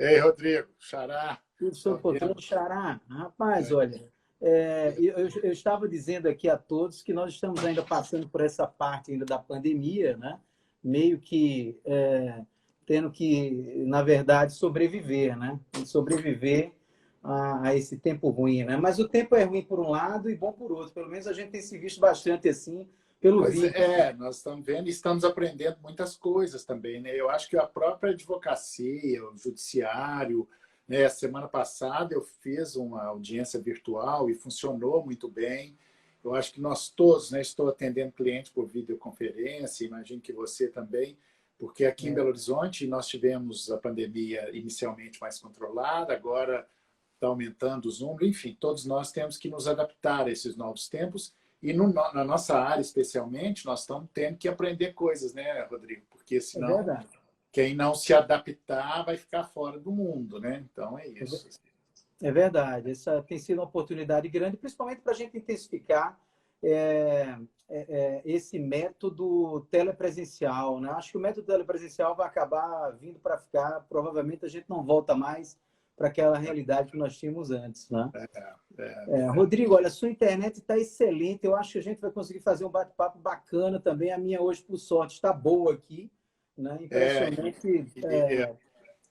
Ei, Rodrigo, Xará. Tudo Tá sob controle, vendo? Xará. Rapaz, É, olha, eu estava dizendo aqui a todos que nós estamos ainda passando por essa parte ainda da pandemia, né? Meio que tendo que, na verdade, sobreviver, né? Sobreviver a esse tempo ruim, né? Mas o tempo é ruim por um lado e bom por outro. Pelo menos a gente tem se visto bastante assim pelo pois vídeo. é, nós estamos vendo e estamos aprendendo muitas coisas também, né? Eu acho que a própria advocacia, o judiciário, né? Semana passada eu fiz uma audiência virtual e funcionou muito bem. Eu acho que nós todos, né? Estou atendendo clientes por videoconferência, imagino que você também, porque aqui em Belo Horizonte nós tivemos a pandemia inicialmente mais controlada, agora está aumentando os números, enfim, todos nós temos que nos adaptar a esses novos tempos e na nossa área, especialmente, nós estamos tendo que aprender coisas, né, Rodrigo? Porque É senão verdade. quem não se adaptar vai ficar fora do mundo, né? Então é isso. É verdade, essa tem sido uma oportunidade grande, principalmente para a gente intensificar é, esse método telepresencial, né? Acho que o método telepresencial vai acabar vindo para ficar, provavelmente a gente não volta mais para aquela realidade que nós tínhamos antes, né? Rodrigo, olha, a sua internet está excelente, eu acho que a gente vai conseguir fazer um bate-papo bacana também, a minha hoje, por sorte, está boa aqui, né? É, Impressionante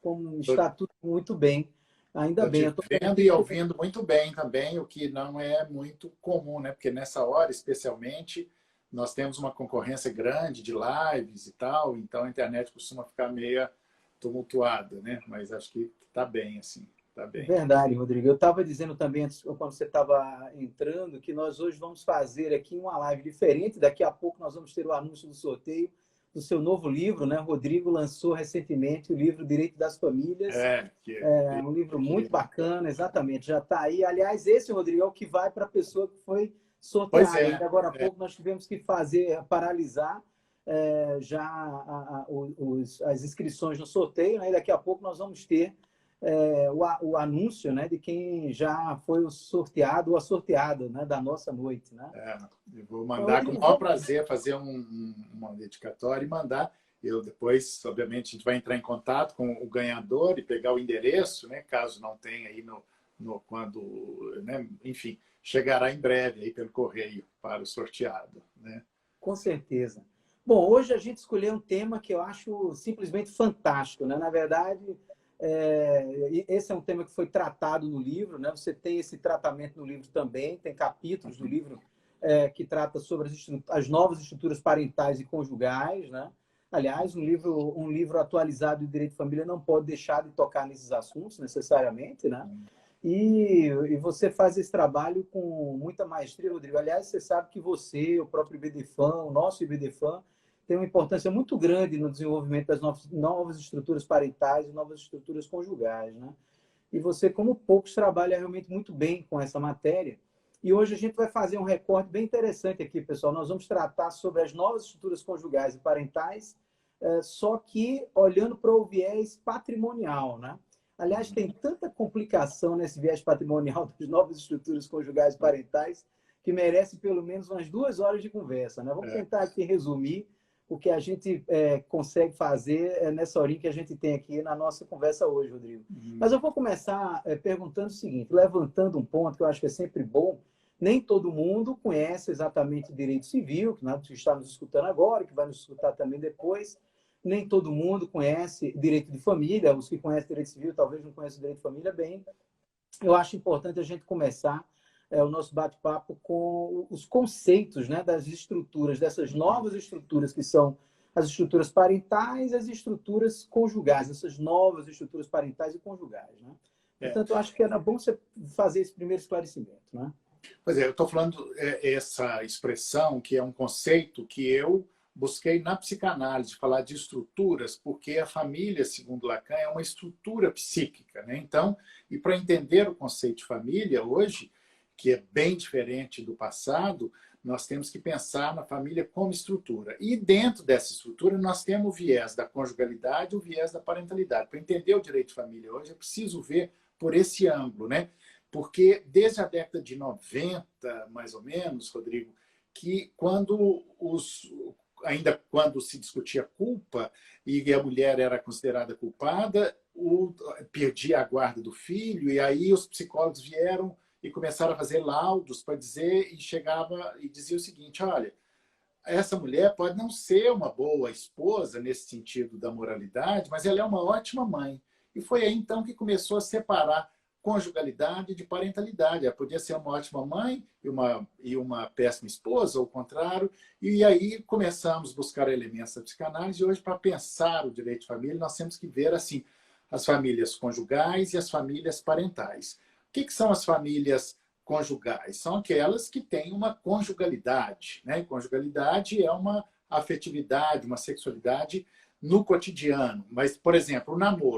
como tô, está tudo muito bem, ainda tô bem, eu te estou vendo e ouvindo muito bem também, o que não é muito comum, né? Porque nessa hora, especialmente, nós temos uma concorrência grande de lives e tal, então a internet costuma ficar meio tumultuada, né? Mas acho que está bem, assim, está bem. Verdade, Rodrigo. Eu estava dizendo também, antes, quando você estava entrando, que nós hoje vamos fazer aqui uma live diferente. Daqui a pouco nós vamos ter o anúncio do sorteio do seu novo livro, né? Rodrigo lançou recentemente o livro Direito das Famílias. É, É um livro muito bacana, exatamente. Já está aí. Aliás, esse, Rodrigo, é o que vai para a pessoa que foi pois sorteada. Ainda é, agora há pouco nós tivemos que fazer, paralisar já as inscrições no sorteio, né? E daqui a pouco nós vamos ter o anúncio, né, de quem já foi o sorteado ou a sorteada, né, da nossa noite, né? eu vou Mas, mandar com o Rodrigo, maior prazer fazer uma dedicatória e mandar. Eu depois, obviamente, a gente vai entrar em contato com o ganhador e pegar o endereço, né, caso não tenha aí quando, né, enfim, chegará em breve aí pelo correio para o sorteado, né? com certeza. Bom, hoje a gente escolheu um tema que eu acho simplesmente fantástico, né? Na verdade, esse é um tema que foi tratado no livro, né? Você tem esse tratamento no livro também, tem capítulos do livro que trata sobre as novas estruturas parentais e conjugais, né? Aliás, um livro atualizado de direito de família não pode deixar de tocar nesses assuntos necessariamente, né? E você faz esse trabalho com muita maestria, Rodrigo. Aliás, você sabe que você, o próprio IBDFAN, o nosso IBDFAN, tem uma importância muito grande no desenvolvimento das novas estruturas parentais e novas estruturas conjugais, né? E você, como poucos, trabalha realmente muito bem com essa matéria. E hoje a gente vai fazer um recorte bem interessante aqui, pessoal. Nós vamos tratar sobre as novas estruturas conjugais e parentais, só que olhando para o viés patrimonial, né? Aliás, tem tanta complicação nesse viés patrimonial das novas estruturas conjugais e parentais que merece pelo menos umas 2 horas de conversa, né? Vamos tentar aqui resumir o que a gente consegue fazer nessa horinha que a gente tem aqui na nossa conversa hoje, Rodrigo. Mas eu vou começar perguntando o seguinte, levantando um ponto que eu acho que é sempre bom. Nem todo mundo conhece exatamente direito civil, que está nos escutando agora, que vai nos escutar também depois. Nem todo mundo conhece direito de família. Os que conhecem direito civil talvez não conheçam direito de família bem. Eu acho importante a gente começar o nosso bate-papo com os conceitos, né, das estruturas, dessas novas estruturas que são as estruturas parentais e as estruturas conjugais, essas novas estruturas parentais e conjugais, né? É. Portanto, eu acho que era bom você fazer esse primeiro esclarecimento, né? Pois é, eu estou falando essa expressão, que é um conceito que eu busquei na psicanálise, falar de estruturas, porque a família, segundo Lacan, é uma estrutura psíquica, né? Então, e para entender o conceito de família hoje, que é bem diferente do passado, nós temos que pensar na família como estrutura. E dentro dessa estrutura, nós temos o viés da conjugalidade e o viés da parentalidade. Para entender o direito de família hoje, é preciso ver por esse ângulo, né? Porque desde a década de 90, mais ou menos, Rodrigo, que ainda quando se discutia culpa e a mulher era considerada culpada, perdia a guarda do filho, e aí os psicólogos vieram e começaram a fazer laudos para dizer, e chegava e dizia o seguinte: olha, essa mulher pode não ser uma boa esposa nesse sentido da moralidade, mas ela é uma ótima mãe. E foi aí então que começou a separar conjugalidade de parentalidade. Ela podia ser uma ótima mãe e uma péssima esposa, ou o contrário. E aí começamos a buscar elementos da psicanálise. E hoje, para pensar o direito de família, nós temos que ver assim as famílias conjugais e as famílias parentais. O que são as famílias conjugais? São aquelas que têm uma conjugalidade, né? Conjugalidade é uma afetividade, uma sexualidade no cotidiano. Mas, por exemplo, o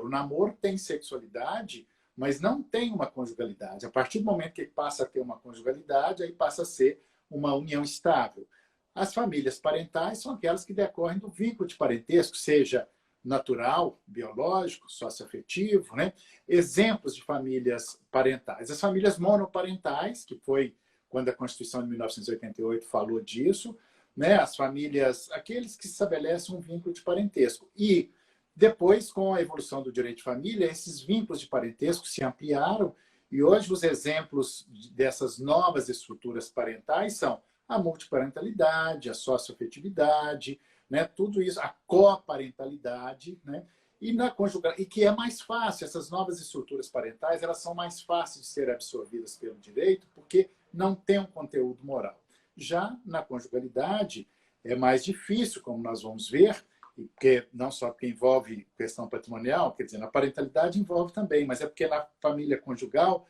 namoro tem sexualidade, mas não tem uma conjugalidade. A partir do momento que passa a ter uma conjugalidade, aí passa a ser uma união estável. As famílias parentais são aquelas que decorrem do vínculo de parentesco, seja natural, biológico, socioafetivo, né? Exemplos de famílias parentais. As famílias monoparentais, que foi quando a Constituição de 1988 falou disso, né? As famílias, aqueles que estabelecem um vínculo de parentesco. E depois, com a evolução do direito de família, esses vínculos de parentesco se ampliaram e hoje os exemplos dessas novas estruturas parentais são a multiparentalidade, a socioafetividade, né? Tudo isso, a coparentalidade, né? E na conjugal, e que é mais fácil, essas novas estruturas parentais, elas são mais fáceis de serem absorvidas pelo direito, porque não tem um conteúdo moral. Já na conjugalidade é mais difícil, como nós vamos ver, porque não só porque envolve questão patrimonial, quer dizer, na parentalidade envolve também, mas é porque na família conjugal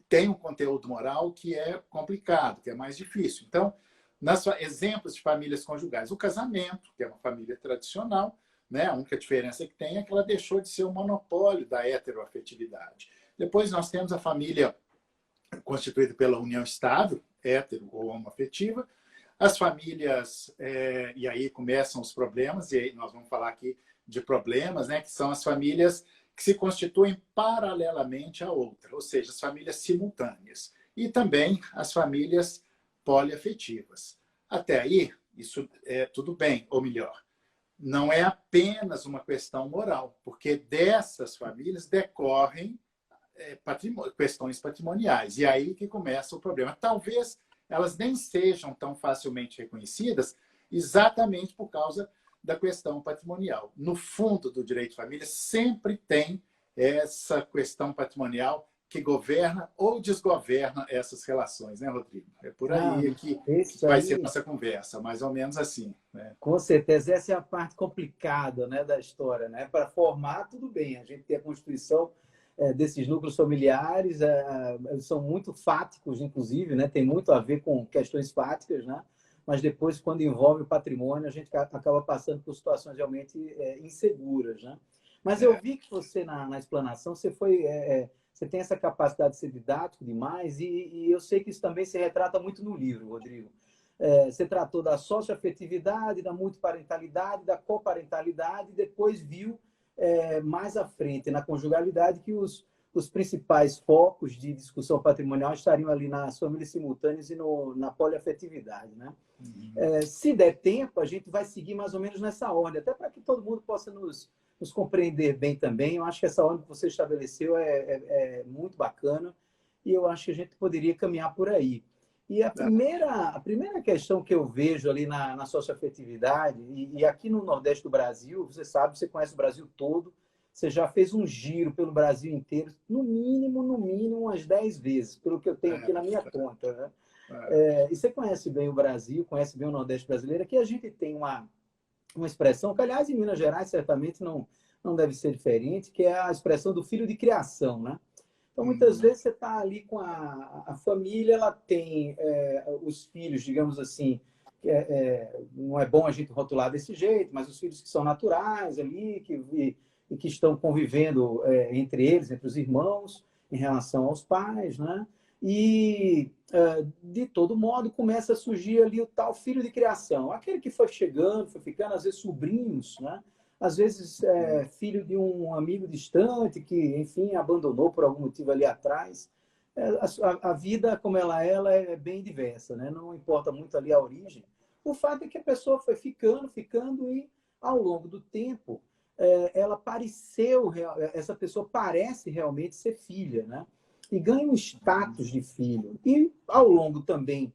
tem um conteúdo moral que é complicado, que é mais difícil. Então, exemplos de famílias conjugais, o casamento, que é uma família tradicional, né? A única diferença que tem é que ela deixou de ser um monopólio da heteroafetividade. Depois nós temos a família constituída pela união estável, hétero ou homoafetiva, as famílias, e aí começam os problemas, e aí nós vamos falar aqui de problemas, né? Que são as famílias que se constituem paralelamente à outra, ou seja, as famílias simultâneas. E também as famílias poliafetivas. Até aí, isso é tudo bem, ou melhor, não é apenas uma questão moral, porque dessas famílias decorrem questões patrimoniais. E aí que começa o problema. Talvez elas nem sejam tão facilmente reconhecidas exatamente por causa da questão patrimonial. No fundo do direito de família sempre tem essa questão patrimonial que governa ou desgoverna essas relações, né, Rodrigo? É por aí que vai ser a nossa conversa, mais ou menos assim. Né? Com certeza, essa é a parte complicada, né, da história. Né? Para formar, tudo bem, a gente tem a constituição desses núcleos familiares, são muito fáticos, inclusive, né? Tem muito a ver com questões fáticas, né? Mas depois, quando envolve o patrimônio, a gente acaba passando por situações realmente inseguras, né? Mas eu vi que você, na explanação, você tem essa capacidade de ser didático demais e eu sei que isso também se retrata muito no livro, Rodrigo. Você tratou da socioafetividade, da multiparentalidade, da coparentalidade e depois viu mais à frente, na conjugalidade, que os principais focos de discussão patrimonial estariam ali nas famílias simultâneas e na poliafetividade. Né? Uhum. Se der tempo, a gente vai seguir mais ou menos nessa ordem, até para que todo mundo possa nos compreender bem também. Eu acho que essa ordem que você estabeleceu é muito bacana e eu acho que a gente poderia caminhar por aí. E a primeira questão que eu vejo ali na socioafetividade, e aqui no Nordeste do Brasil, você sabe, você conhece o Brasil todo, você já fez um giro pelo Brasil inteiro, no mínimo, umas 10 vezes, pelo que eu tenho aqui na minha conta. Né? E você conhece bem o Brasil, conhece bem o Nordeste brasileiro, que a gente tem uma expressão, que aliás em Minas Gerais certamente não deve ser diferente, que é a expressão do filho de criação, né? Então, muitas vezes você está ali com a família, ela tem os filhos, digamos assim, não é bom a gente rotular desse jeito, mas os filhos que são naturais ali, que estão convivendo entre eles, entre os irmãos, em relação aos pais, né? E, de todo modo, começa a surgir ali o tal filho de criação, aquele que foi chegando, foi ficando, às vezes, sobrinhos, né? Às vezes filho de um amigo distante que, enfim, abandonou por algum motivo ali atrás. A vida, como ela é bem diversa, né? Não importa muito ali a origem. O fato é que a pessoa foi ficando e, ao longo do tempo, ela essa pessoa parece realmente ser filha, né? E ganha um status de filho. E ao longo também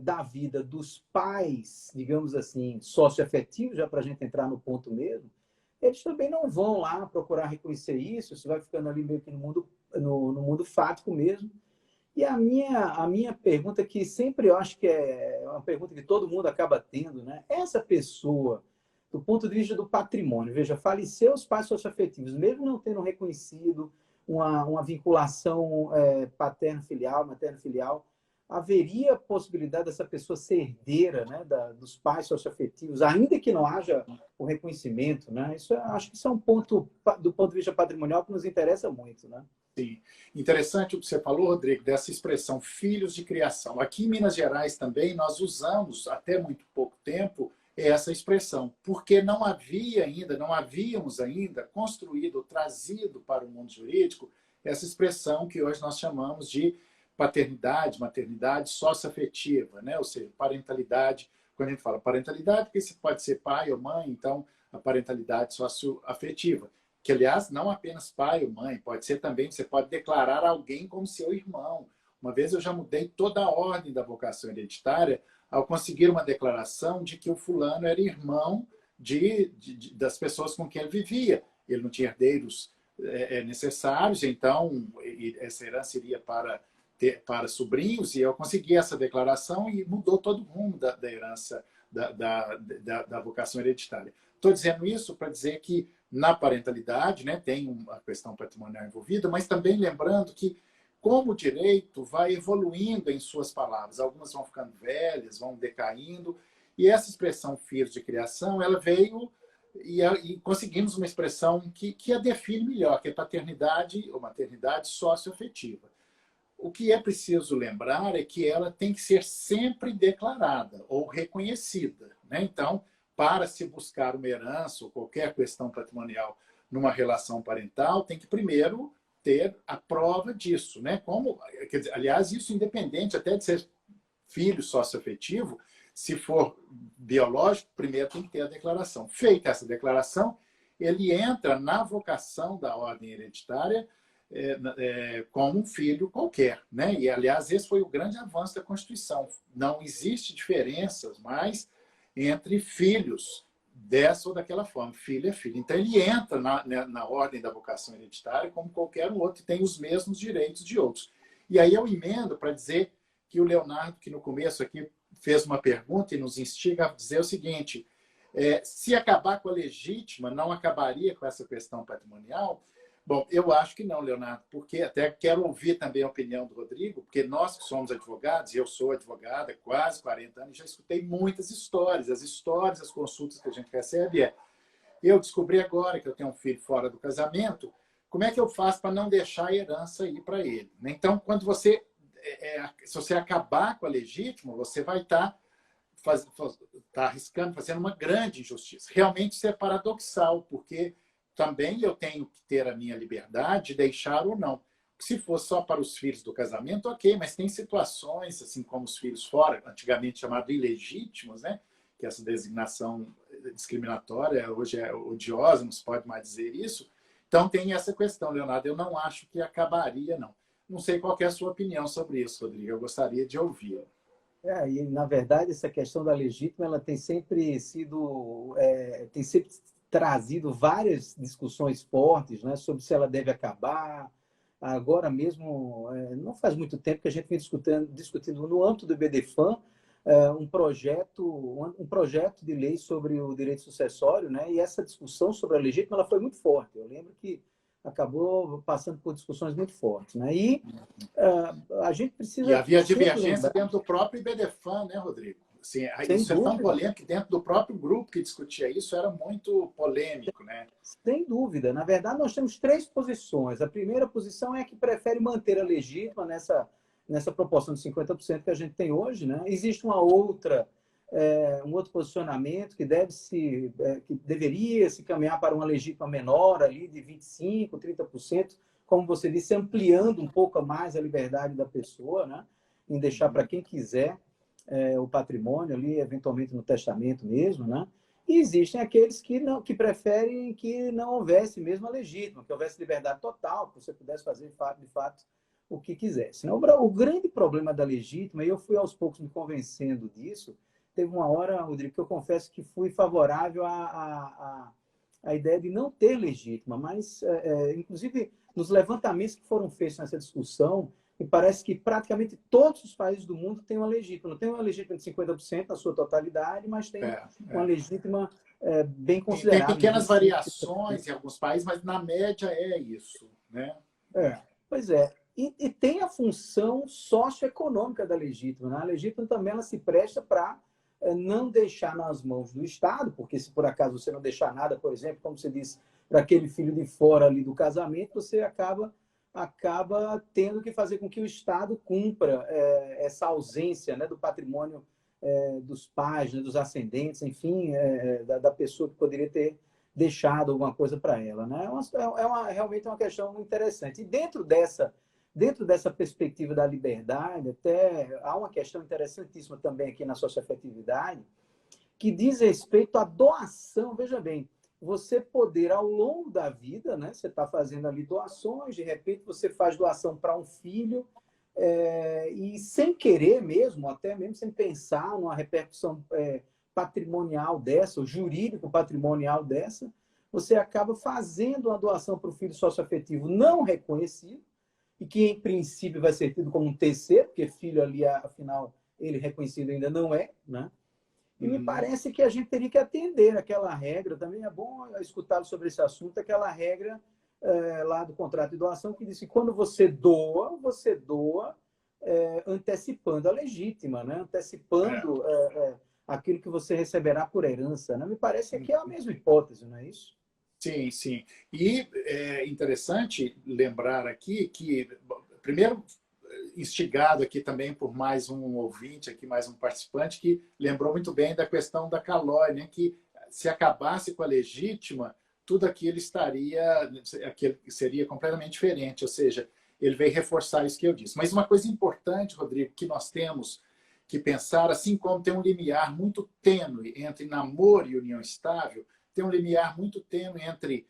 da vida dos pais, digamos assim, socioafetivos, já para a gente entrar no ponto mesmo, eles também não vão lá procurar reconhecer isso vai ficando ali meio que no mundo fático mesmo. E a minha pergunta, que sempre eu acho que é uma pergunta que todo mundo acaba tendo, né? Essa pessoa, do ponto de vista do patrimônio, veja, faleceu os pais socioafetivos, mesmo não tendo reconhecido uma vinculação paterno-filial, materno-filial, haveria possibilidade dessa pessoa ser herdeira, né, dos pais socioafetivos, ainda que não haja o reconhecimento, né? Acho que isso é um ponto, do ponto de vista patrimonial, que nos interessa muito, né? Sim. Interessante o que você falou, Rodrigo, dessa expressão filhos de criação. Aqui em Minas Gerais também nós usamos, até muito pouco tempo, essa expressão, porque não havíamos ainda construído, trazido para o mundo jurídico essa expressão que hoje nós chamamos de paternidade, maternidade socioafetiva, né? Ou seja, parentalidade. Quando a gente fala parentalidade, porque você pode ser pai ou mãe, então a parentalidade socioafetiva, que, aliás, não apenas pai ou mãe, pode ser também, você pode declarar alguém como seu irmão. Uma vez eu já mudei toda a ordem da vocação hereditária ao conseguir uma declaração de que o fulano era irmão das pessoas com quem ele vivia. Ele não tinha herdeiros necessários, então essa herança iria para sobrinhos, e eu consegui essa declaração e mudou todo o rumo da herança da vocação hereditária. Estou dizendo isso para dizer que na parentalidade, né, tem uma questão patrimonial envolvida, mas também lembrando que, como o direito vai evoluindo em suas palavras, algumas vão ficando velhas, vão decaindo, e essa expressão filhos de criação, ela veio e conseguimos uma expressão que a define melhor, que é paternidade ou maternidade socioafetiva. O que é preciso lembrar é que ela tem que ser sempre declarada ou reconhecida, né? Então, para se buscar uma herança ou qualquer questão patrimonial numa relação parental, tem que primeiro ter a prova disso, né? Quer dizer, aliás, isso independente até de ser filho socioafetivo, se for biológico, primeiro tem que ter a declaração. Feita essa declaração, ele entra na vocação da ordem hereditária como um filho qualquer, né? E, aliás, esse foi o grande avanço da Constituição. Não existe diferenças mais entre filhos dessa ou daquela forma. Filho é filho. Então, ele entra na ordem da vocação hereditária como qualquer outro e tem os mesmos direitos de outros. E aí eu emendo para dizer que o Leonardo, que no começo aqui fez uma pergunta e nos instiga a dizer o seguinte, se acabar com a legítima, não acabaria com essa questão patrimonial? Bom, eu acho que não, Leonardo, porque até quero ouvir também a opinião do Rodrigo, porque nós que somos advogados, e eu sou advogada há quase 40 anos, já escutei muitas histórias. As histórias, as consultas que a gente recebe eu descobri agora que eu tenho um filho fora do casamento, como é que eu faço para não deixar a herança ir para ele? Então, quando se você acabar com a legítima, você vai estar arriscando, fazendo uma grande injustiça. Realmente isso é paradoxal, porque também eu tenho que ter a minha liberdade de deixar ou não. Se for só para os filhos do casamento, ok, mas tem situações, assim como os filhos fora, antigamente chamado ilegítimos, né? Que essa designação discriminatória hoje é odiosa, não se pode mais dizer isso. Então tem essa questão, Leonardo, eu não acho que acabaria, não. Não sei qual é a sua opinião sobre isso, Rodrigo, eu gostaria de ouvi-la. E, na verdade, essa questão da legítima, ela tem sempre trazido várias discussões fortes, né, sobre se ela deve acabar. Agora mesmo, não faz muito tempo que a gente vem discutindo no âmbito do BDFAM um projeto de lei sobre o direito sucessório, né, e essa discussão sobre a legítima ela foi muito forte. Eu lembro que acabou passando por discussões muito fortes, né? E a gente precisa... E havia divergência dentro do próprio IBDFAN, né, Rodrigo? Assim, isso é tão polêmico que dentro do próprio grupo que discutia isso era muito polêmico, né? Sem dúvida. Na verdade, nós temos 3 posições. A primeira posição é a que prefere manter a legítima nessa proporção de 50% que a gente tem hoje, né? Existe um outro posicionamento que deveria se caminhar para uma legítima menor ali de 25%, 30%, como você disse, ampliando um pouco mais a liberdade da pessoa, né? Em deixar para quem quiser o patrimônio ali, eventualmente no testamento mesmo, né? E existem aqueles que não, que preferem que não houvesse mesmo a legítima, que houvesse liberdade total, que você pudesse fazer de fato o que quisesse. O grande problema da legítima, e eu fui aos poucos me convencendo disso, teve uma hora, Rodrigo, que eu confesso que fui favorável à ideia de não ter legítima, mas, inclusive, nos levantamentos que foram feitos nessa discussão, me parece que praticamente todos os países do mundo têm uma legítima. Não tem uma legítima de 50% na sua totalidade, mas tem uma legítima bem Tem considerável. pequenas variações em alguns países, mas na média é isso, né? Pois é. E tem a função socioeconômica da legítima, né? A legítima também ela se presta para não deixar nas mãos do Estado, porque se por acaso você não deixar nada, por exemplo, como você disse, para aquele filho de fora ali do casamento, você acaba tendo que fazer com que o Estado cumpra essa ausência, né, do patrimônio dos pais, né, dos ascendentes, enfim, da pessoa que poderia ter deixado alguma coisa para ela. Né? Realmente é uma questão interessante. E dentro dessa perspectiva da liberdade, até há uma questão interessantíssima também aqui na socioafetividade, que diz respeito à doação. Veja bem, você poder, ao longo da vida, né, você está fazendo ali doações, de repente você faz doação para um filho, e sem querer mesmo, até mesmo sem pensar numa repercussão patrimonial dessa, ou jurídico patrimonial dessa, você acaba fazendo uma doação para o filho socioafetivo não reconhecido, e que, em princípio, vai ser tido como um terceiro, porque filho ali, afinal, ele reconhecido ainda não é, né? E me parece que a gente teria que atender aquela regra, também é bom escutá-lo sobre esse assunto, aquela regra lá do contrato de doação que diz que quando você doa antecipando a legítima, né? Antecipando aquilo que você receberá por herança. Né? Me parece que aqui é a mesma hipótese, não é isso? Sim, sim. E é interessante lembrar aqui que, primeiro, instigado aqui também por mais um ouvinte, aqui mais um participante, que lembrou muito bem da questão da Calói, né? Que se acabasse com a legítima, tudo aquilo seria completamente diferente, ou seja, ele veio reforçar isso que eu disse. Mas uma coisa importante, Rodrigo, que nós temos que pensar, assim como tem um limiar muito tênue entre namoro e união estável, tem um limiar muito tênue entre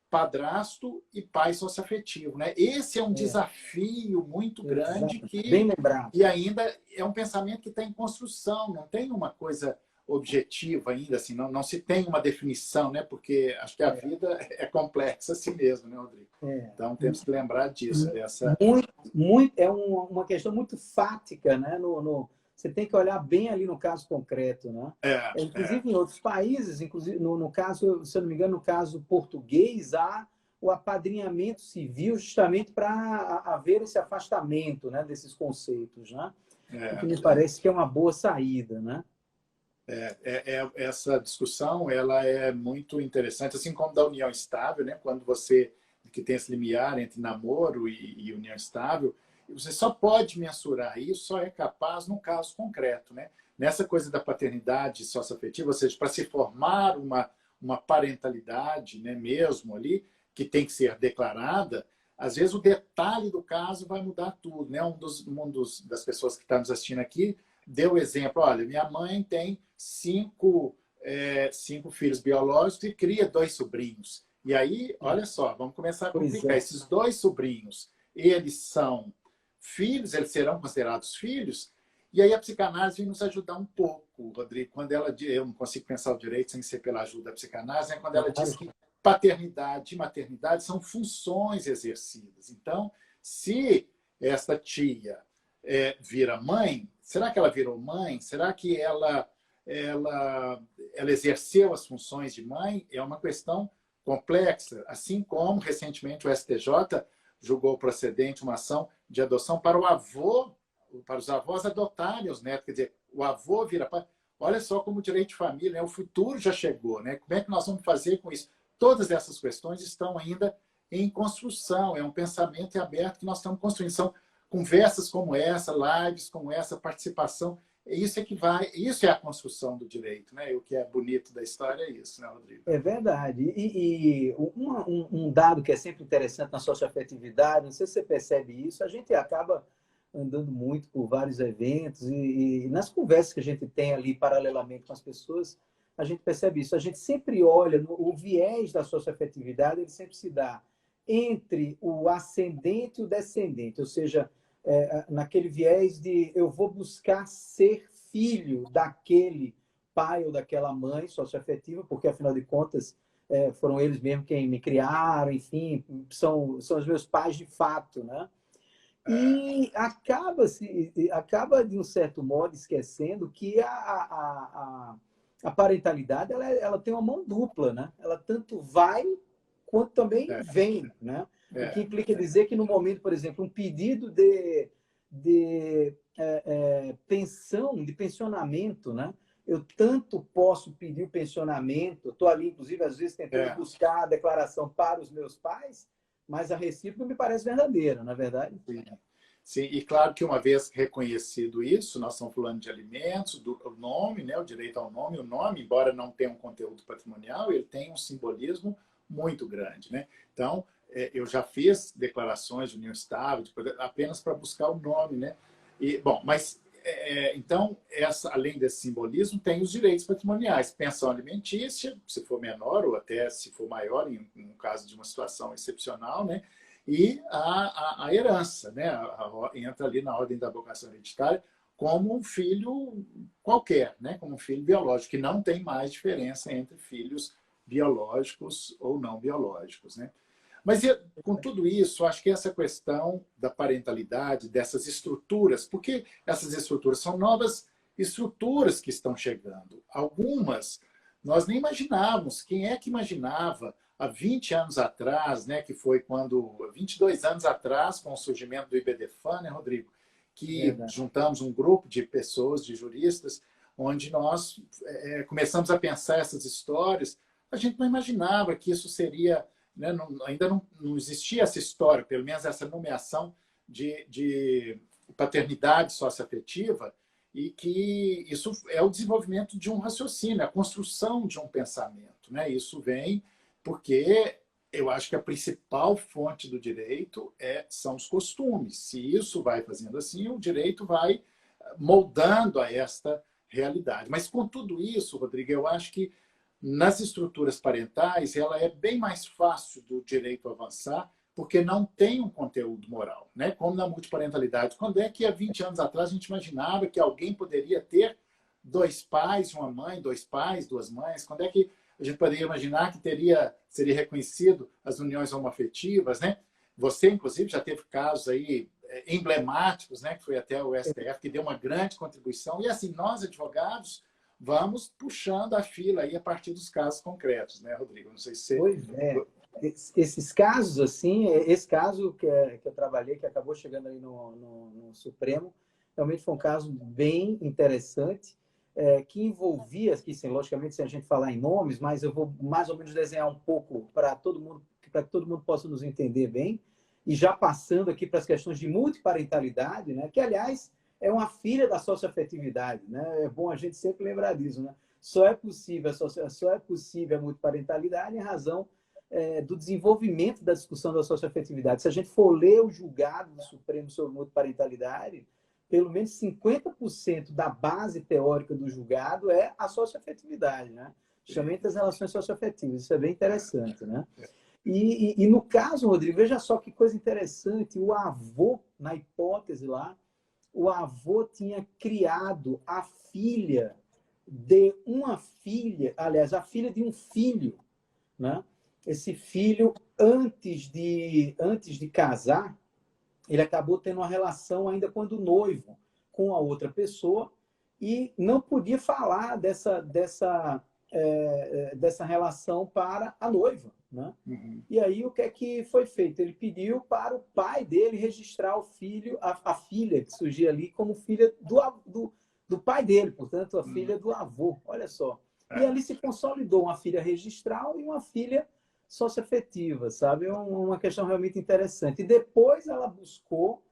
padrasto e pai socioafetivo, né? Esse é um desafio muito grande Bem lembrado. e ainda é um pensamento que está em construção, não tem uma coisa objetiva ainda, assim, não se tem uma definição, né? Porque acho que a vida é complexa assim mesmo, né, Rodrigo? Então temos que lembrar disso. É uma questão muito fática, né? Você tem que olhar bem ali no caso concreto, né? Inclusive em outros países, inclusive no caso, se eu não me engano, no caso português, há o apadrinhamento civil justamente para haver esse afastamento, né, desses conceitos, né? O que me parece que é uma boa saída, né? Essa discussão ela é muito interessante, assim como da união estável, né? Quando você que tem esse limiar entre namoro e união estável, você só pode mensurar isso, só é capaz no caso concreto, né? Nessa coisa da paternidade socioafetiva, ou seja, para se formar uma parentalidade, né, mesmo ali, que tem que ser declarada, às vezes o detalhe do caso vai mudar tudo, né? Das pessoas que está nos assistindo aqui deu o exemplo, olha, minha mãe tem cinco filhos biológicos e cria 2 sobrinhos. E aí, olha só, vamos começar a complicar. Esses 2 sobrinhos, eles são filhos, eles serão considerados filhos, e aí a psicanálise vem nos ajudar um pouco, Rodrigo, quando ela diz, eu não consigo pensar o direito sem ser pela ajuda da psicanálise, né? Quando ela diz que paternidade e maternidade são funções exercidas. Então, se esta tia vira mãe, será que ela virou mãe? Será que ela exerceu as funções de mãe? É uma questão complexa, assim como recentemente o STJ julgou procedente uma ação de adoção para os avós adotarem os netos, quer dizer, o avô vira pai. Olha só como o direito de família, né? O futuro já chegou, né? Como é que nós vamos fazer com isso? Todas essas questões estão ainda em construção, é um pensamento aberto que nós estamos construindo. São conversas como essa, lives como essa, participação. Isso é a construção do direito, né? E o que é bonito da história é isso, né, Rodrigo? É verdade. E um dado que é sempre interessante na socioafetividade, não sei se você percebe isso, a gente acaba andando muito por vários eventos e nas conversas que a gente tem ali paralelamente com as pessoas, a gente percebe isso. A gente sempre olha, o viés da socioafetividade, ele sempre se dá entre o ascendente e o descendente, ou seja, naquele viés de eu vou buscar ser filho daquele pai ou daquela mãe socioafetiva, porque, afinal de contas, foram eles mesmos quem me criaram, enfim, são os meus pais de fato, né? E acaba, de um certo modo, esquecendo que a parentalidade ela tem uma mão dupla, né? Ela tanto vai quanto também vem, né? O que implica dizer que no momento, por exemplo, um pedido de pensão, de pensionamento, né? Eu tanto posso pedir o pensionamento, estou ali, inclusive, às vezes tentando buscar a declaração para os meus pais, mas a recíproca me parece verdadeira, na verdade. Sim. Sim, e claro que uma vez reconhecido isso, nós estamos falando de alimentos, o nome, né, o direito ao nome, o nome, embora não tenha um conteúdo patrimonial, ele tem um simbolismo muito grande, né? Então, eu já fiz declarações de união estável apenas para buscar o nome, né? E, bom, mas então, além desse simbolismo, tem os direitos patrimoniais, pensão alimentícia, se for menor ou até se for maior, em um caso de uma situação excepcional, né? E a herança, né? Entra ali na ordem da vocação hereditária como um filho qualquer, né? Como um filho biológico, que não tem mais diferença entre filhos biológicos ou não biológicos, né? Mas com tudo isso, acho que essa questão da parentalidade, dessas estruturas, porque essas estruturas são novas estruturas que estão chegando. Algumas nós nem imaginávamos. Quem é que imaginava há 20 anos atrás, né, que foi quando, 22 anos atrás, com o surgimento do IBDFAN, né, Rodrigo, que juntamos um grupo de pessoas, de juristas, onde nós começamos a pensar essas histórias. A gente não imaginava que isso seria, né, ainda não existia essa história, pelo menos essa nomeação de paternidade socioafetiva, e que isso é o desenvolvimento de um raciocínio, a construção de um pensamento, né? Isso vem porque eu acho que a principal fonte do direito são os costumes. Se isso vai fazendo assim, o direito vai moldando a esta realidade. Mas com tudo isso, Rodrigo, eu acho que nas estruturas parentais ela é bem mais fácil do direito avançar, porque não tem um conteúdo moral, né? Como na multiparentalidade. Quando é que há 20 anos atrás a gente imaginava que alguém poderia ter 2 pais, uma mãe, 2 pais, 2 mães? Quando é que a gente poderia imaginar que seria reconhecido as uniões homoafetivas, né? Você, inclusive, já teve casos aí emblemáticos, né? Que foi até o STF, que deu uma grande contribuição. E assim, nós, advogados, vamos puxando a fila aí a partir dos casos concretos, né, Rodrigo? Não sei se você... Pois é. Esses casos, assim, esse caso que eu trabalhei, que acabou chegando aí no Supremo, realmente foi um caso bem interessante, que envolvia, aqui, sim, logicamente, sem a gente falar em nomes, mas eu vou mais ou menos desenhar um pouco para que todo mundo possa nos entender bem, e já passando aqui para as questões de multiparentalidade, né, que, aliás, é uma filha da socioafetividade, né? É bom a gente sempre lembrar disso, né? Só é possível a multiparentalidade em razão do desenvolvimento da discussão da socioafetividade. Se a gente for ler o julgado do Supremo sobre multiparentalidade, pelo menos 50% da base teórica do julgado é a socioafetividade, né? Justamente as relações socioafetivas. Isso é bem interessante, né? E no caso, Rodrigo, veja só que coisa interessante, o avô, na hipótese lá, o avô tinha criado a filha de uma filha, aliás, a filha de um filho, né? Esse filho, antes de casar, ele acabou tendo uma relação ainda quando noivo com a outra pessoa e não podia falar dessa relação para a noiva, né? Uhum. E aí o que é que foi feito? Ele pediu para o pai dele registrar o filho, a filha que surgia ali como filha do pai dele, portanto, a filha do avô. Olha só. E ali se consolidou uma filha registral e uma filha socioafetiva, sabe? É uma questão realmente interessante. E depois ela buscou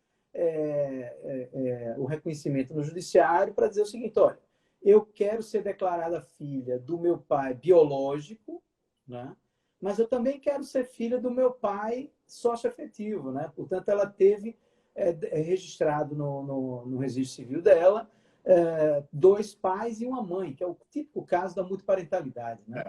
o reconhecimento no judiciário para dizer o seguinte: olha, eu quero ser declarada filha do meu pai biológico, né? Mas eu também quero ser filha do meu pai socioafetivo, né? Portanto, ela teve registrado no registro civil dela dois pais e uma mãe, que é o típico caso da multiparentalidade, né?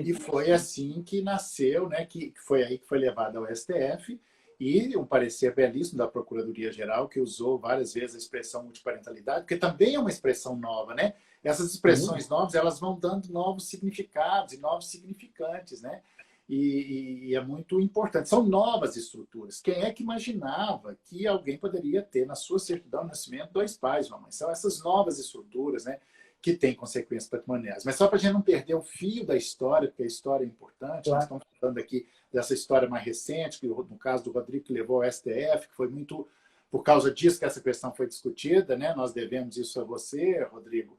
E foi assim que nasceu, né? Que foi aí que foi levado ao STF, e um parecer belíssimo da Procuradoria-Geral, que usou várias vezes a expressão multiparentalidade, porque também é uma expressão nova, né? Essas expressões novas, elas vão dando novos significados e novos significantes, né? E é muito importante. São novas estruturas. Quem é que imaginava que alguém poderia ter na sua certidão de nascimento dois pais, uma mãe? São essas novas estruturas, né, que têm consequências patrimoniais. Mas só para a gente não perder o fio da história, porque a história é importante, claro. Nós estamos falando aqui dessa história mais recente, que no caso do Rodrigo, que levou ao STF, que foi muito por causa disso que essa questão foi discutida, né? Nós devemos isso a você, Rodrigo,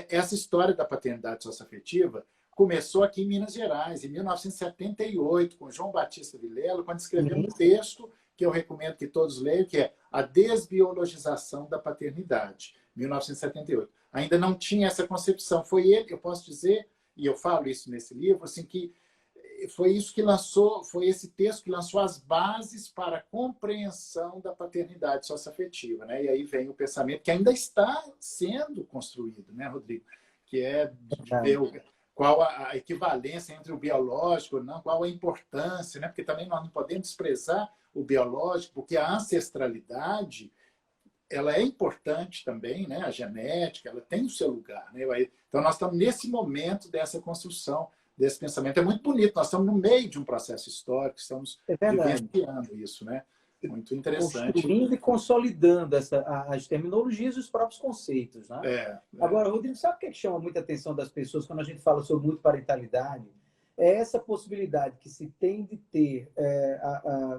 essa história da paternidade socioafetiva começou aqui em Minas Gerais, em 1978, com João Batista Vilela, quando escreveu um texto que eu recomendo que todos leiam, que é A Desbiologização da Paternidade, 1978. Ainda não tinha essa concepção. Foi ele, eu posso dizer, e eu falo isso nesse livro, assim, que foi isso que lançou, foi esse texto que lançou as bases para a compreensão da paternidade socioafetiva, né? E aí vem o pensamento que ainda está sendo construído, né, Rodrigo? Que é de ver qual a equivalência entre o biológico, não, qual a importância, né? Porque também nós não podemos desprezar o biológico, porque a ancestralidade ela é importante também, né? A genética, ela tem o seu lugar, né? Então nós estamos nesse momento dessa construção desse pensamento. É muito bonito, nós estamos no meio de um processo histórico, estamos vivenciando isso, né? Muito interessante. Construindo e consolidando as terminologias e os próprios conceitos, né? Agora, Rodrigo, sabe o que chama muita atenção das pessoas quando a gente fala sobre multiparentalidade? É essa possibilidade que se tem de ter,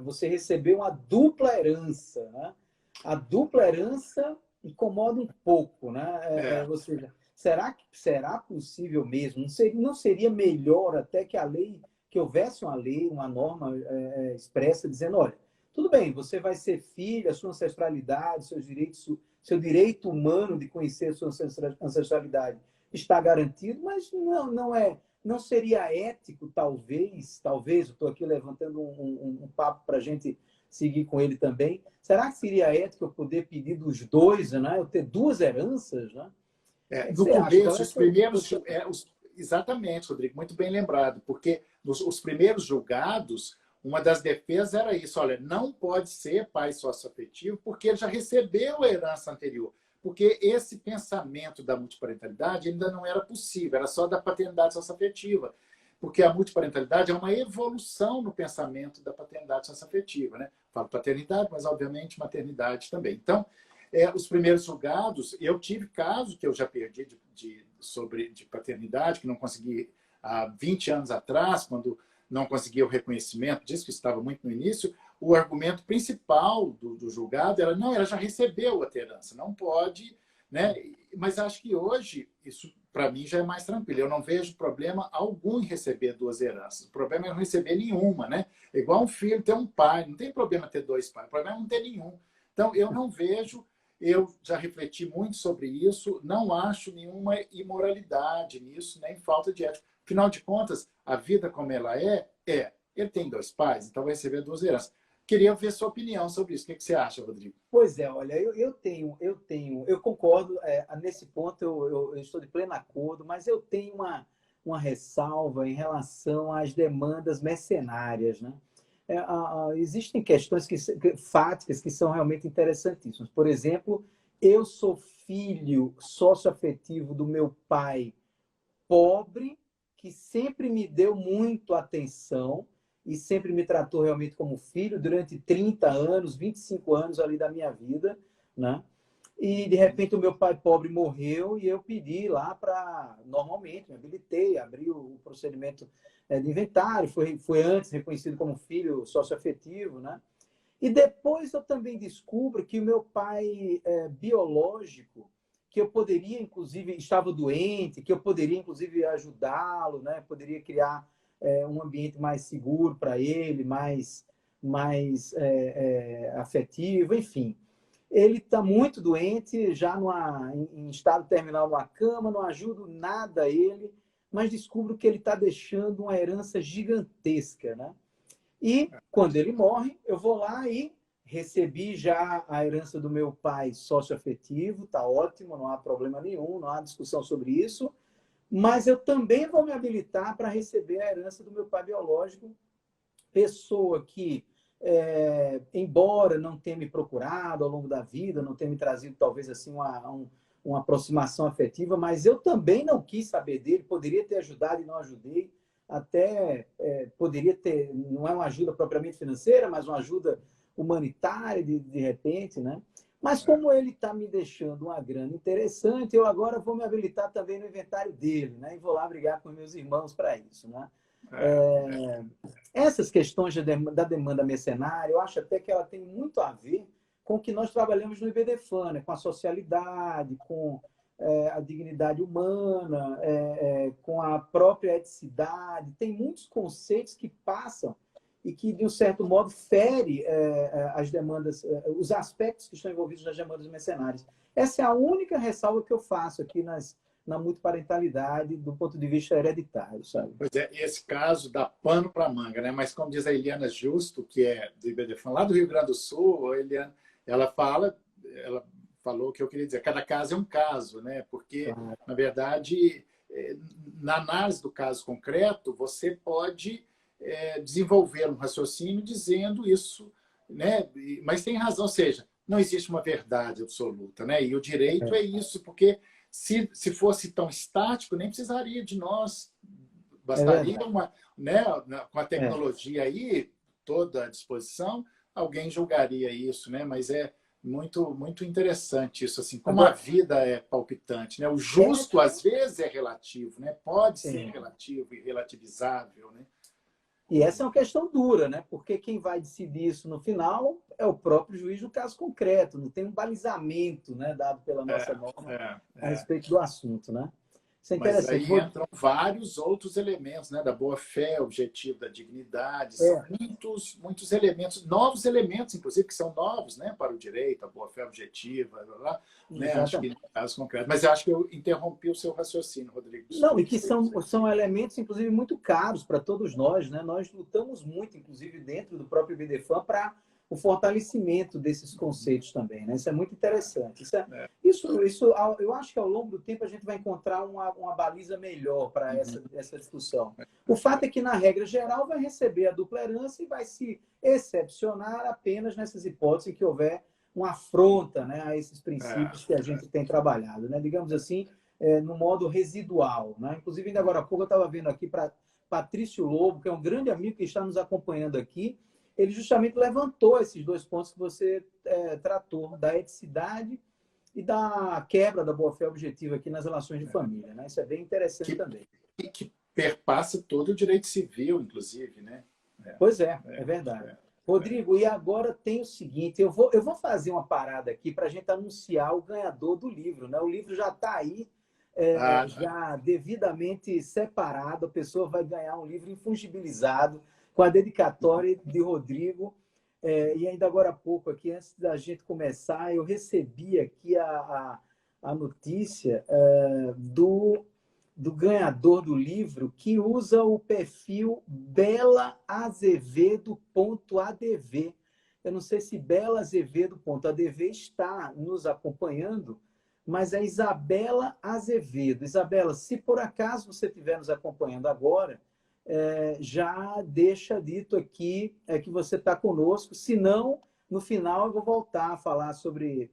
você receber uma dupla herança, né? A dupla herança incomoda um pouco, né? Ou seja, será possível mesmo? Não seria melhor até que houvesse uma lei, uma norma expressa dizendo, olha, tudo bem, você vai ser filho, a sua ancestralidade, seus direitos, seu direito humano de conhecer a sua ancestralidade está garantido, mas não seria ético, talvez, eu estou aqui levantando um papo para a gente seguir com ele também. Será que seria ético eu poder pedir dos dois, né? Eu ter duas heranças, né? No começo, os primeiros... Exatamente, Rodrigo, muito bem lembrado, porque os primeiros julgados, uma das defesas era isso, olha, não pode ser pai socioafetivo porque ele já recebeu a herança anterior, porque esse pensamento da multiparentalidade ainda não era possível, era só da paternidade socioafetiva, porque a multiparentalidade é uma evolução no pensamento da paternidade socioafetiva, né? Falo paternidade, mas obviamente maternidade também. Então, os primeiros julgados, eu tive casos que eu já perdi de paternidade, que não consegui há 20 anos atrás, quando não conseguia o reconhecimento disso, que estava muito no início, o argumento principal do julgado era, não, ela já recebeu a herança, não pode, né? Mas acho que hoje, isso para mim já é mais tranquilo, eu não vejo problema algum em receber duas heranças, o problema é não receber nenhuma, né? É igual um filho ter um pai, não tem problema ter dois pais, o problema é não ter nenhum. Então, eu não vejo, eu já refleti muito sobre isso, não acho nenhuma imoralidade nisso, nem falta de ética. Afinal de contas, a vida como ela ele tem dois pais, então vai receber duas heranças. Queria ver sua opinião sobre isso. O que você acha, Rodrigo? Pois é, olha, eu concordo, nesse ponto eu estou de pleno acordo, mas eu tenho uma ressalva em relação às demandas mercenárias, né? Existem questões fáticas que são realmente interessantíssimas. Por exemplo, eu sou filho socioafetivo do meu pai pobre, que sempre me deu muito atenção e sempre me tratou realmente como filho durante 30 anos, 25 anos ali da minha vida, né? E, de repente, o meu pai pobre morreu e eu pedi lá para, normalmente, me habilitei, abri o procedimento de inventário, foi antes reconhecido como filho socioafetivo, né? E depois eu também descubro que o meu pai biológico, que eu poderia, inclusive, estava doente, que eu poderia, inclusive, ajudá-lo, né? Poderia criar um ambiente mais seguro para ele, mais afetivo, enfim. Ele está muito doente, já em estado terminal numa cama, não ajudo nada a ele, mas descubro que ele está deixando uma herança gigantesca, né? E, quando ele morre, eu vou lá e recebi já a herança do meu pai socioafetivo, tá ótimo, não há problema nenhum, não há discussão sobre isso. Mas eu também vou me habilitar para receber a herança do meu pai biológico, pessoa que, embora não tenha me procurado ao longo da vida, não tenha me trazido talvez assim uma aproximação afetiva, mas eu também não quis saber dele, poderia ter ajudado e não ajudei, até poderia ter, não é uma ajuda propriamente financeira, mas uma ajuda humanitária de repente, né? Mas como ele está me deixando uma grana interessante, eu agora vou me habilitar também no inventário dele, né? E vou lá brigar com meus irmãos para isso, né? Essas questões da demanda mercenária, eu acho até que ela tem muito a ver com o que nós trabalhamos no IBDFAN, né? Com a socialidade, com a dignidade humana, com a própria eticidade. Tem muitos conceitos que passam e que, de um certo modo, fere as demandas, os aspectos que estão envolvidos nas demandas mercenárias. Essa é a única ressalva que eu faço aqui na multiparentalidade do ponto de vista hereditário, sabe? Pois é, esse caso dá pano para manga, né? Mas como diz a Eliana Justo, que é do IBDFAN, lá do Rio Grande do Sul, a Eliana, ela falou o que eu queria dizer, cada caso é um caso, né? Porque, na verdade, na análise do caso concreto, você pode desenvolver um raciocínio dizendo isso, né? Mas tem razão, ou seja, não existe uma verdade absoluta, né? E o direito é isso, porque se fosse tão estático, nem precisaria de nós. Bastaria né, com a tecnologia aí toda à disposição, alguém julgaria isso, né? Mas é muito, muito interessante isso, assim, como a vida é palpitante, né? O justo, às vezes, é relativo, né? Pode ser relativo e relativizável, né? E essa é uma questão dura, né? Porque quem vai decidir isso no final é o próprio juiz do caso concreto, não tem um balizamento, né, dado pela nossa norma a respeito do assunto, né? Isso é interessante. Mas aí entram vários outros elementos, né, da boa-fé, objetivo da dignidade, são muitos elementos, novos elementos, inclusive, que são novos, né, para o direito, a boa-fé objetiva, né, acho que no caso concreto. Mas eu acho que eu interrompi o seu raciocínio, Rodrigo. Não, e que são elementos, inclusive, muito caros para todos nós, né? Nós lutamos muito, inclusive, dentro do próprio IBDFAN, para o fortalecimento desses conceitos também, né? Isso é muito interessante. Isso, eu acho que ao longo do tempo a gente vai encontrar uma baliza melhor para essa discussão. O fato é que, na regra geral, vai receber a dupla herança e vai se excepcionar apenas nessas hipóteses em que houver uma afronta, né, a esses princípios que a gente tem trabalhado, né? Digamos assim, no modo residual, né? Inclusive, ainda agora há pouco eu estava vendo aqui para Patrício Lobo, que é um grande amigo que está nos acompanhando aqui. Ele justamente levantou esses dois pontos que você tratou, da eticidade e da quebra da boa-fé objetiva aqui nas relações de família, né? Isso é bem interessante também. E que perpassa todo o direito civil, inclusive, né? Pois é verdade. Rodrigo, e agora tem o seguinte, eu vou fazer uma parada aqui para a gente anunciar o ganhador do livro, né? O livro já está aí, já devidamente separado, a pessoa vai ganhar um livro infungibilizado, com a dedicatória de Rodrigo. E ainda agora há pouco, aqui, antes da gente começar, eu recebi aqui a notícia do ganhador do livro, que usa o perfil belaazevedo.adv. Eu não sei se belaazevedo.adv está nos acompanhando, mas é Isabela Azevedo. Isabela, se por acaso você estiver nos acompanhando agora, já deixa dito aqui que você está conosco. Se não, no final eu vou voltar a falar sobre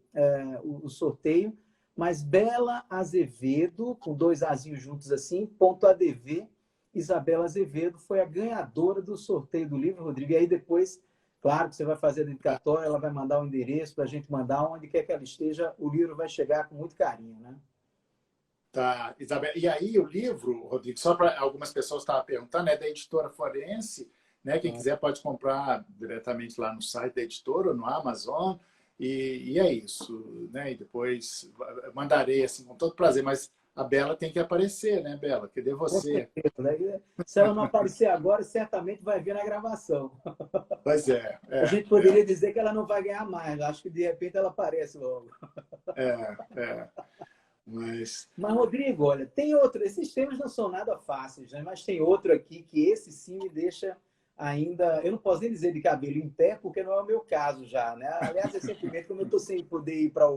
o sorteio. Mas Bela Azevedo, com 2 azinhos juntos assim, .adv, Isabela Azevedo foi a ganhadora do sorteio do livro, Rodrigo. E aí depois, claro que você vai fazer a dedicatória, ela vai mandar o endereço para a gente mandar onde quer que ela esteja, o livro vai chegar com muito carinho, né? Tá, Isabel. E aí o livro, Rodrigo, só para algumas pessoas estavam perguntando, é da Editora Forense, né? Quem quiser pode comprar diretamente lá no site da editora ou no Amazon. E é isso, né? E depois mandarei assim com todo prazer, mas a Bela tem que aparecer, né, Bela? Cadê você? Com certeza, né? Se ela não aparecer agora, certamente vai ver na gravação. Pois é. A gente poderia dizer que ela não vai ganhar mais, acho que de repente ela aparece logo. Mas, Rodrigo, olha, tem outro, esses temas não são nada fáceis, né? Mas tem outro aqui que esse sim me deixa ainda, eu não posso nem dizer de cabelo em pé, porque não é o meu caso já, né? Aliás, recentemente, como eu estou sem poder ir para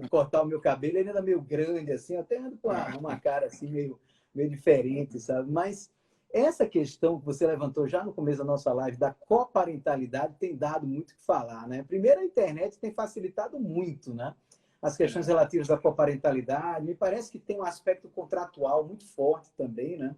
cortar o meu cabelo, ele ainda meio grande, assim, eu até ando com uma cara assim, meio diferente, sabe? Mas essa questão que você levantou já no começo da nossa live, da coparentalidade, tem dado muito o que falar, né? Primeiro, a internet tem facilitado muito, né? As questões relativas à coparentalidade, me parece que tem um aspecto contratual muito forte também, né?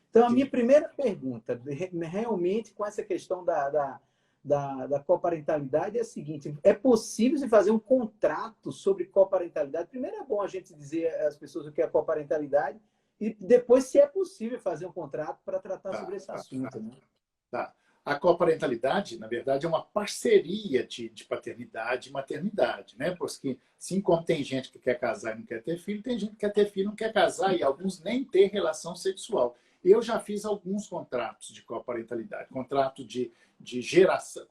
Então, a minha primeira pergunta, realmente, com essa questão da coparentalidade, é a seguinte: é possível se fazer um contrato sobre coparentalidade? Primeiro, é bom a gente dizer às pessoas o que é coparentalidade e depois, se é possível fazer um contrato para tratar sobre esse assunto. Né? Tá. A coparentalidade, na verdade, é uma parceria de paternidade e maternidade, né? Porque, assim como tem gente que quer casar e não quer ter filho, tem gente que quer ter filho e não quer casar, e alguns nem ter relação sexual. Eu já fiz alguns contratos de coparentalidade, contrato de geração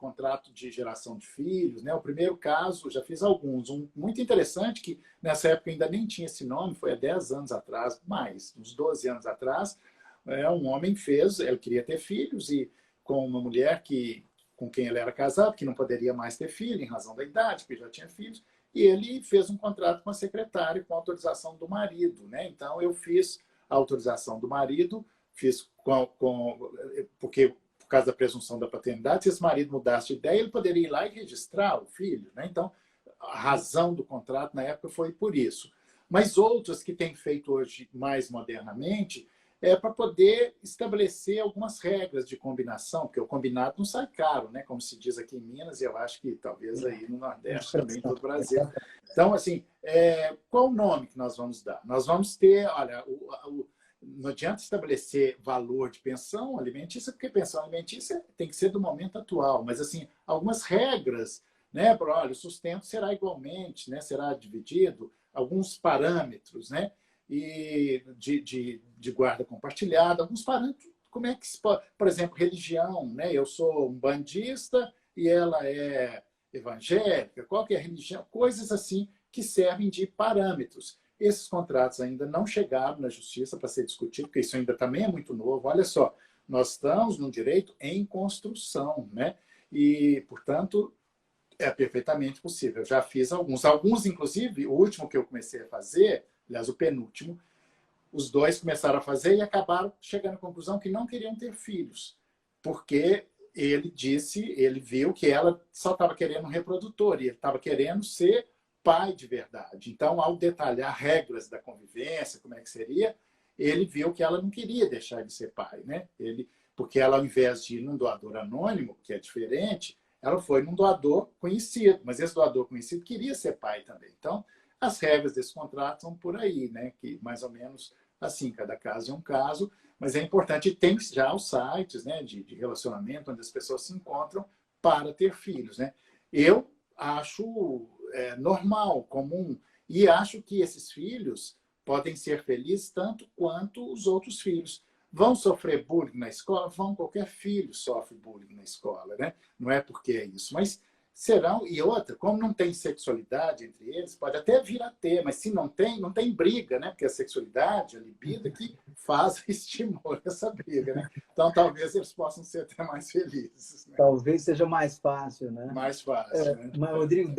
de filhos, né? O primeiro caso, já fiz alguns. Um muito interessante, que nessa época ainda nem tinha esse nome, foi há 10 anos atrás, mais, uns 12 anos atrás, um homem fez, ele queria ter filhos, e com uma mulher com quem ele era casado, que não poderia mais ter filho, em razão da idade, porque já tinha filhos, e ele fez um contrato com a secretária com a autorização do marido, né? Então, eu fiz a autorização do marido, fiz porque, por causa da presunção da paternidade, se esse marido mudasse de ideia, ele poderia ir lá e registrar o filho, né? Então, a razão do contrato na época foi por isso. Mas outras que têm feito hoje mais modernamente para poder estabelecer algumas regras de combinação, porque o combinado não sai caro, né? Como se diz aqui em Minas, e eu acho que talvez aí no Nordeste também, em todo o Brasil. Então, assim, qual o nome que nós vamos dar? Nós vamos ter, olha, não adianta estabelecer valor de pensão alimentícia, porque pensão alimentícia tem que ser do momento atual, mas, assim, algumas regras, né? Olha, o sustento será igualmente, né? Será dividido, alguns parâmetros, né? E de guarda compartilhada, alguns parâmetros, como é que se pode, por exemplo, religião, né? Eu sou um bandista e ela é evangélica, qual que é a religião? Coisas assim que servem de parâmetros. Esses contratos ainda não chegaram na justiça para ser discutido, porque isso ainda também é muito novo. Olha só, nós estamos num direito em construção, né? E, portanto, é perfeitamente possível. Eu já fiz alguns, inclusive, o último que eu comecei a fazer, aliás, o penúltimo, os dois começaram a fazer e acabaram chegando à conclusão que não queriam ter filhos, porque ele viu que ela só estava querendo um reprodutor e ele estava querendo ser pai de verdade. Então, ao detalhar regras da convivência, como é que seria, ele viu que ela não queria deixar de ser pai, né? Porque ela, ao invés de ir num doador anônimo, que é diferente, ela foi num doador conhecido, mas esse doador conhecido queria ser pai também. Então, as regras desse contrato são por aí, né? Que mais ou menos assim, cada caso é um caso, mas é importante, tem já os sites, né, de relacionamento, onde as pessoas se encontram para ter filhos, né? Eu acho normal, comum, e acho que esses filhos podem ser felizes tanto quanto os outros filhos. Vão sofrer bullying na escola? Vão, qualquer filho sofre bullying na escola, né? Não é porque é isso, mas serão, e outra, como não tem sexualidade entre eles, pode até vir a ter, mas se não tem briga, né? Porque a sexualidade, a libido, que faz e estimula essa briga, né? Então, talvez eles possam ser até mais felizes. Né? Talvez seja mais fácil, né? Mais fácil, né? Mas, Rodrigo,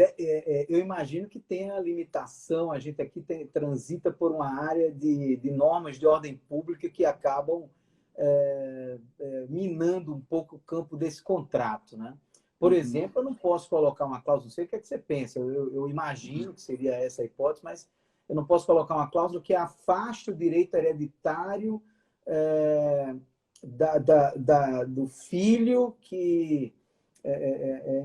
eu imagino que tenha limitação, a gente aqui transita por uma área de normas de ordem pública que acabam minando um pouco o campo desse contrato, né? Por exemplo, eu não posso colocar uma cláusula, não sei o que é que você pensa, eu imagino que seria essa a hipótese, mas eu não posso colocar uma cláusula que afaste o direito hereditário do filho que,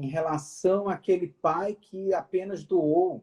em relação àquele pai que apenas doou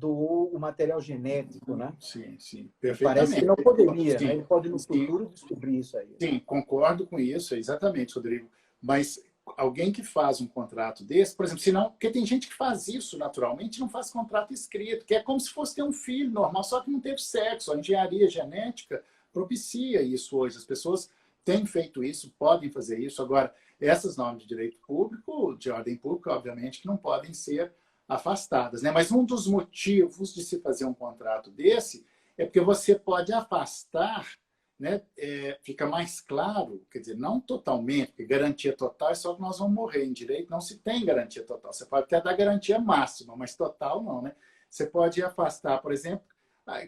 o material genético, né? Sim, sim, perfeitamente. Parece que não poderia, sim, né? Ele pode no futuro descobrir isso aí. Sim, concordo com isso, exatamente, Rodrigo. Mas alguém que faz um contrato desse, por exemplo, senão, porque tem gente que faz isso naturalmente, não faz contrato escrito, que é como se fosse ter um filho normal, só que não teve sexo. A engenharia genética propicia isso hoje. As pessoas têm feito isso, podem fazer isso. Agora, essas normas de direito público, de ordem pública, obviamente, que não podem ser afastadas, né? Mas um dos motivos de se fazer um contrato desse é porque você pode afastar, né, fica mais claro, quer dizer, não totalmente, porque garantia total é só que nós vamos morrer. Em direito não se tem garantia total. Você pode até dar garantia máxima, mas total não, né? Você pode afastar, por exemplo,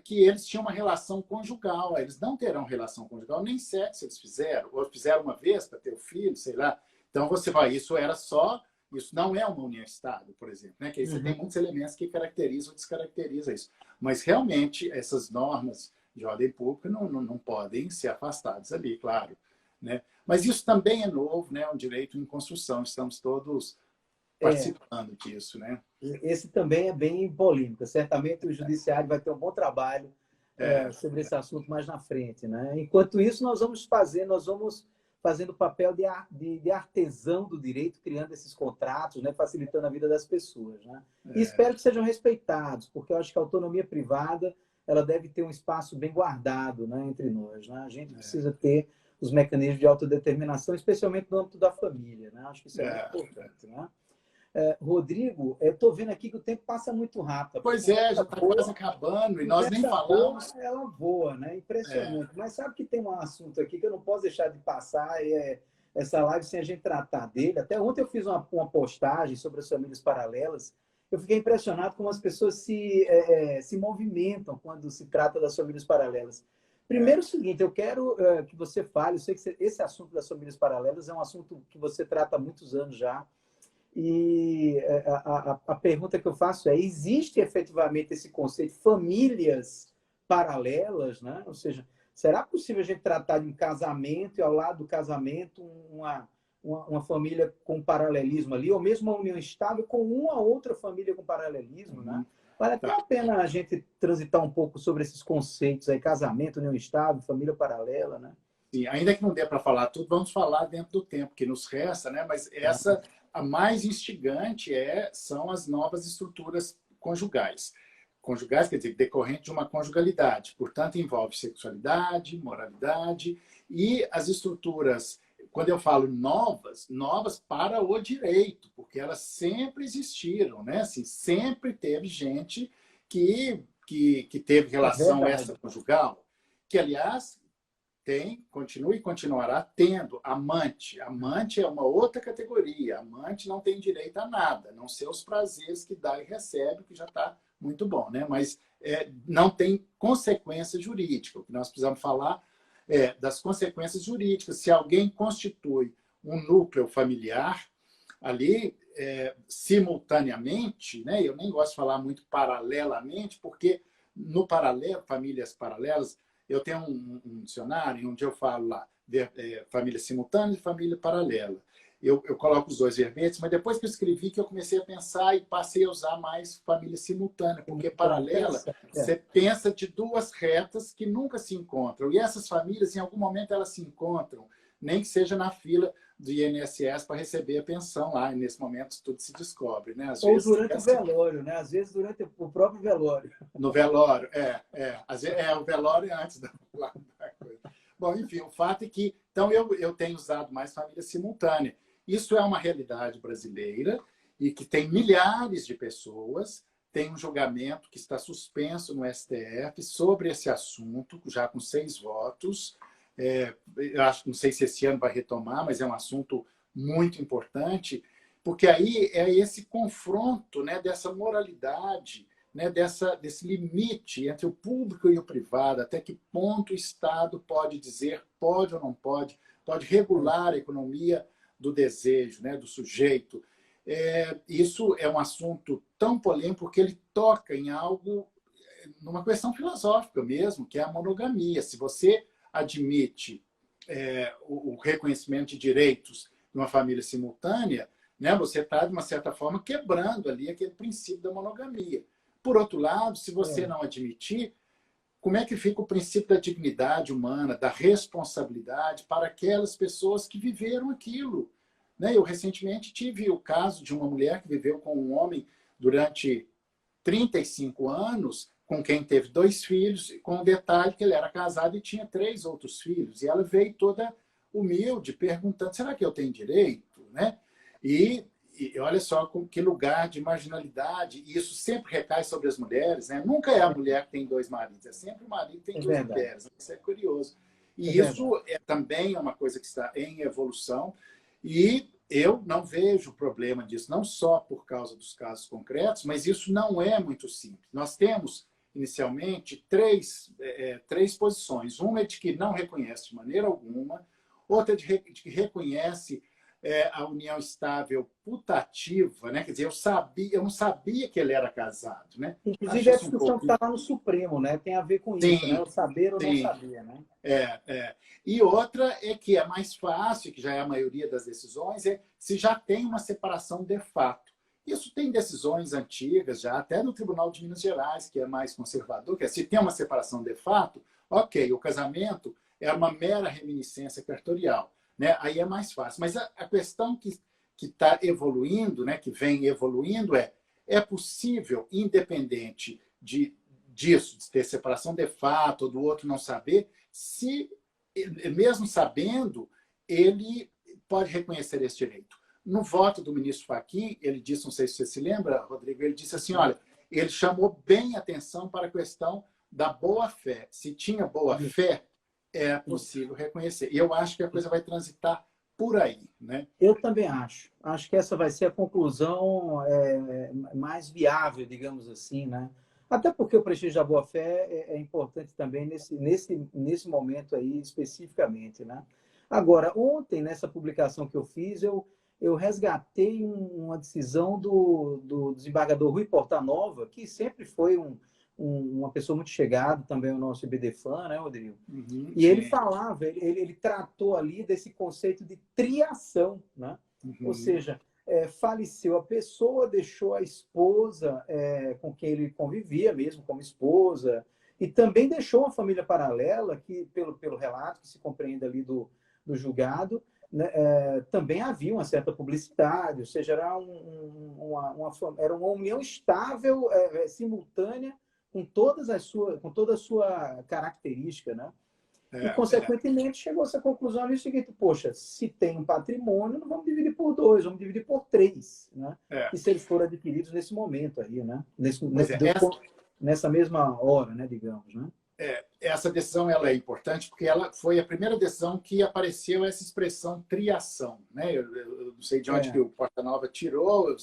que eles tinham uma relação conjugal. Eles não terão relação conjugal, nem sexo eles fizeram, ou fizeram uma vez para ter o filho, sei lá. Então você vai, isso era só, isso não é uma união estável, por exemplo, né? Que aí você tem muitos elementos que caracterizam ou descaracterizam isso. Mas realmente essas normas de ordem pública não podem ser afastados ali, claro, né? Mas isso também é novo, né? Um direito em construção, estamos todos participando disso, né? Esse também é bem polêmico. Certamente o judiciário vai ter um bom trabalho sobre esse assunto mais na frente, né? Enquanto isso, nós vamos fazendo o papel de artesão do direito, criando esses contratos, né? Facilitando a vida das pessoas, né? E espero que sejam respeitados, porque eu acho que a autonomia privada ela deve ter um espaço bem guardado, né, entre nós, né? A gente precisa ter os mecanismos de autodeterminação, especialmente no âmbito da família, né? Acho que isso é muito importante, né? Rodrigo, eu estou vendo aqui que o tempo passa muito rápido. Pois é, já está quase acabando e nós nem falamos. Ela voa, né? Impressionante. Mas sabe que tem um assunto aqui que eu não posso deixar de passar, essa live sem a gente tratar dele. Até ontem eu fiz uma postagem sobre as famílias paralelas. Eu fiquei impressionado como as pessoas se movimentam quando se trata das famílias paralelas. Primeiro, o seguinte, eu quero que você fale, eu sei que esse assunto das famílias paralelas é um assunto que você trata há muitos anos já, e a pergunta que eu faço é, existe efetivamente esse conceito de famílias paralelas, né? Ou seja, será possível a gente tratar de um casamento e ao lado do casamento uma família com paralelismo ali, ou mesmo uma união estável com uma outra família com paralelismo, né? Vale até a pena a gente transitar um pouco sobre esses conceitos aí, casamento, união estável, família paralela, né? Sim, ainda que não dê para falar tudo, vamos falar dentro do tempo que nos resta, né? Mas a mais instigante são as novas estruturas conjugais. Conjugais quer dizer, decorrente de uma conjugalidade. Portanto, envolve sexualidade, moralidade e as estruturas, quando eu falo novas, novas para o direito, porque elas sempre existiram, né? Assim, sempre teve gente que teve relação extraconjugal, que, aliás, continua e continuará tendo amante. Amante é uma outra categoria. Amante não tem direito a nada, a não ser os prazeres que dá e recebe, que já está muito bom, né? Mas não tem consequência jurídica. O que nós precisamos falar das consequências jurídicas. Se alguém constitui um núcleo familiar ali simultaneamente, né? Eu nem gosto de falar muito paralelamente, porque no paralelo, famílias paralelas, eu tenho um dicionário onde eu falo lá família simultânea e família paralela. Eu coloco os dois verbetes, mas depois que eu escrevi que eu comecei a pensar e passei a usar mais família simultânea, porque paralela, você pensa de duas retas que nunca se encontram. E essas famílias, em algum momento, elas se encontram, nem que seja na fila do INSS para receber a pensão lá. E nesse momento tudo se descobre, né? Ou durante o velório, né? Às vezes durante o próprio velório. No velório, Às vezes, o velório é antes da coisa. Bom, enfim, o fato é que... Então, eu tenho usado mais família simultânea. Isso é uma realidade brasileira e que tem milhares de pessoas. Tem um julgamento que está suspenso no STF sobre esse assunto, já com 6 votos. Eu acho, não sei se esse ano vai retomar, mas é um assunto muito importante, porque aí é esse confronto, né, dessa moralidade, né, desse limite entre o público e o privado, até que ponto o Estado pode dizer, pode ou não pode regular a economia do desejo, né, do sujeito. Isso é um assunto tão polêmico porque ele toca em algo, numa questão filosófica mesmo, que é a monogamia. Se você admite o reconhecimento de direitos de uma família simultânea, né, você está, de uma certa forma, quebrando ali aquele princípio da monogamia. Por outro lado, se você não admitir, como é que fica o princípio da dignidade humana, da responsabilidade para aquelas pessoas que viveram aquilo? Né? Eu recentemente tive o caso de uma mulher que viveu com um homem durante 35 anos, com quem teve 2 filhos, com o detalhe que ele era casado e tinha 3 outros filhos. E ela veio toda humilde, perguntando, será que eu tenho direito? Né? E olha só com que lugar de marginalidade, e isso sempre recai sobre as mulheres, né? Nunca é a mulher que tem 2 maridos, é sempre o marido que tem 2 mulheres. Isso é curioso. É E verdade. isso é também uma coisa que está em evolução e eu não vejo problema disso, não só por causa dos casos concretos, mas isso não é muito simples. Nós temos, inicialmente, três posições. Uma é de que não reconhece de maneira alguma, outra é de que reconhece a união estável putativa, né? Quer dizer, eu não sabia que ele era casado, né? Inclusive, Acho a isso um discussão que pouco... está lá no Supremo, né? Tem a ver com isso, né? Sim, O saber ou não sim. saber, né? É. E outra é que é mais fácil, que já é a maioria das decisões, é se já tem uma separação de fato. Isso tem decisões antigas, já até no Tribunal de Minas Gerais, que é mais conservador, que é se tem uma separação de fato, ok, o casamento é uma mera reminiscência cartorial, né? Aí é mais fácil. Mas a questão que está evoluindo, né, que vem evoluindo, é possível, independente disso, de ter separação de fato, ou do outro não saber, se, mesmo sabendo, ele pode reconhecer esse direito. No voto do ministro Fachin, ele disse, não sei se você se lembra, Rodrigo, ele disse assim, olha, ele chamou bem atenção para a questão da boa-fé. Se tinha boa-fé, é possível reconhecer. E eu acho que a coisa vai transitar por aí, né? Eu também acho. Acho que essa vai ser a conclusão mais viável, digamos assim, né? Até porque o prestígio da boa-fé é importante também nesse momento aí especificamente, né? Agora, ontem, nessa publicação que eu fiz, eu resgatei uma decisão do desembargador Rui Portanova, que sempre foi uma pessoa muito chegada também ao nosso IBDFAN, né, Rodrigo? Uhum, E ele sim. falava, ele tratou ali desse conceito de triação, né? Ou Uhum. seja, faleceu a pessoa, deixou a esposa com quem ele convivia mesmo como esposa, e também deixou uma família paralela que, pelo relato que se compreende ali do julgado, né, também havia uma certa publicidade, ou seja, era uma união estável, simultânea, com toda a sua característica, né? E, É. consequentemente, chegou a essa conclusão ali, o seguinte, poxa, se tem um patrimônio, não vamos dividir por dois, vamos dividir por três, né? É. E se eles forem adquiridos nesse momento aí, né? Pois é, Nessa mesma hora, né, digamos, né? essa decisão ela é importante porque ela foi a primeira decisão que apareceu essa expressão triação, né? Eu não sei de onde que É, o Porta-Nova tirou,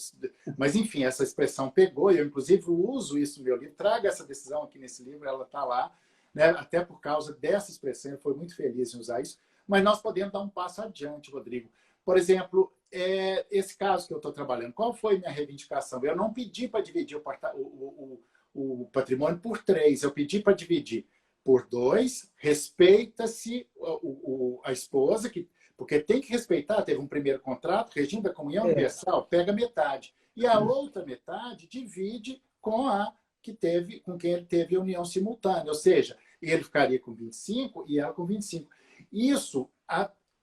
mas enfim, essa expressão pegou, e eu inclusive uso isso no meu livro, trago essa decisão aqui nesse livro, ela está lá, né? Até por causa dessa expressão, eu fui muito feliz em usar isso, mas nós podemos dar um passo adiante, Rodrigo. Por exemplo, esse caso que eu estou trabalhando, qual foi minha reivindicação? Eu não pedi para dividir o patrimônio por três, eu pedi para dividir por dois, respeita-se a esposa, porque tem que respeitar, teve um primeiro contrato, regime da comunhão é, universal, pega metade. E a outra metade divide com quem ele teve a união simultânea, ou seja, ele ficaria com 25 e ela com 25. Isso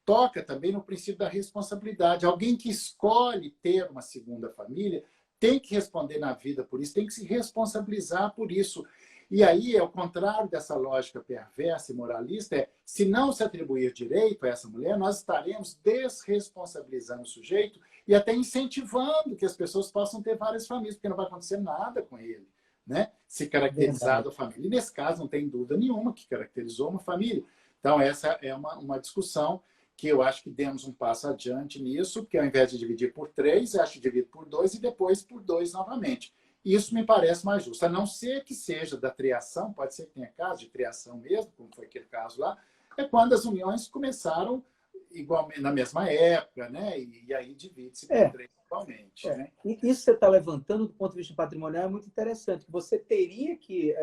toca também no princípio da responsabilidade. Alguém que escolhe ter uma segunda família tem que responder na vida por isso, tem que se responsabilizar por isso. E aí, ao contrário dessa lógica perversa e moralista, se não se atribuir direito a essa mulher, nós estaremos desresponsabilizando o sujeito e até incentivando que as pessoas possam ter várias famílias, porque não vai acontecer nada com ele, né? Se verdade. caracterizado a família. E nesse caso, não tem dúvida nenhuma que caracterizou uma família. Então, essa é uma discussão que eu acho que demos um passo adiante nisso, porque ao invés de dividir por três, acho que divide por dois e depois por dois novamente. Isso me parece mais justo, a não ser que seja da triação, pode ser que tenha caso de triação mesmo, como foi aquele caso lá, é quando as uniões começaram igualmente na mesma época, né? E aí divide-se por É, três igualmente, né? E isso que você está levantando do ponto de vista patrimonial é muito interessante. Você teria que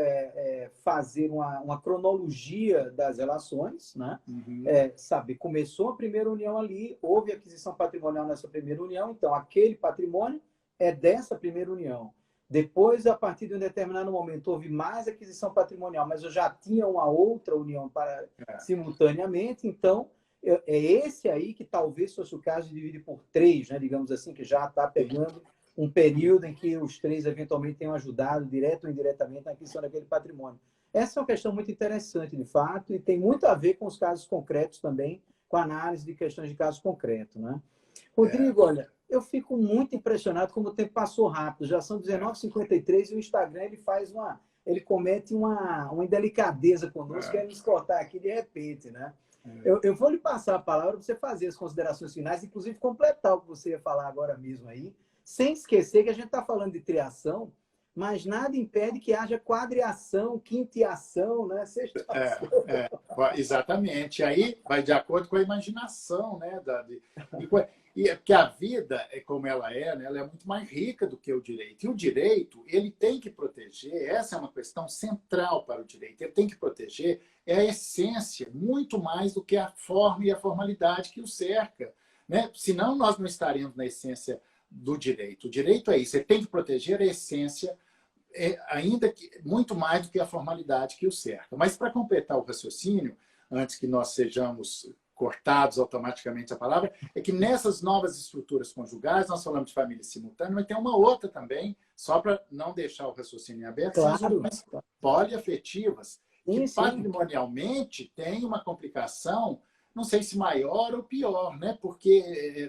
fazer uma cronologia das relações, né? Uhum. Sabe, começou a primeira união ali, houve aquisição patrimonial nessa primeira união, então aquele patrimônio é dessa primeira união. Depois, a partir de um determinado momento, houve mais aquisição patrimonial, mas eu já tinha uma outra união É. simultaneamente, então é esse aí que talvez fosse o caso de dividir por três, né? Digamos assim, que já está pegando um período em que os três eventualmente tenham ajudado, direto ou indiretamente, na aquisição daquele patrimônio. Essa é uma questão muito interessante, de fato, e tem muito a ver com os casos concretos também, com a análise de questões de casos concretos, né? É. Rodrigo, olha, eu fico muito impressionado como o tempo passou rápido. Já são É. 19h53 e o Instagram ele faz ele comete uma indelicadeza conosco, que é nos cortar aqui de repente, né? Eu vou lhe passar a palavra para você fazer as considerações finais, inclusive completar o que você ia falar agora mesmo aí, sem esquecer que a gente está falando de triação, mas nada impede que haja quadriação, quintiação, né? Sextação. Exatamente. Aí vai de acordo com a imaginação, né? E é porque a vida, como ela é, né? Ela é muito mais rica do que o direito. E o direito, ele tem que proteger, essa é uma questão central para o direito, ele tem que proteger a essência, muito mais do que a forma e a formalidade que o cerca, né? Senão nós não estaremos na essência do direito. O direito é isso, ele tem que proteger a essência, ainda que muito mais do que a formalidade que o cerca. Mas para completar o raciocínio, antes que nós sejamos cortados automaticamente a palavra, é que nessas novas estruturas conjugais, nós falamos de família simultânea, mas tem uma outra também, só para não deixar o raciocínio aberto, Claro. são as uniões poliafetivas, que Sim. patrimonialmente tem uma complicação, não sei se maior ou pior, né?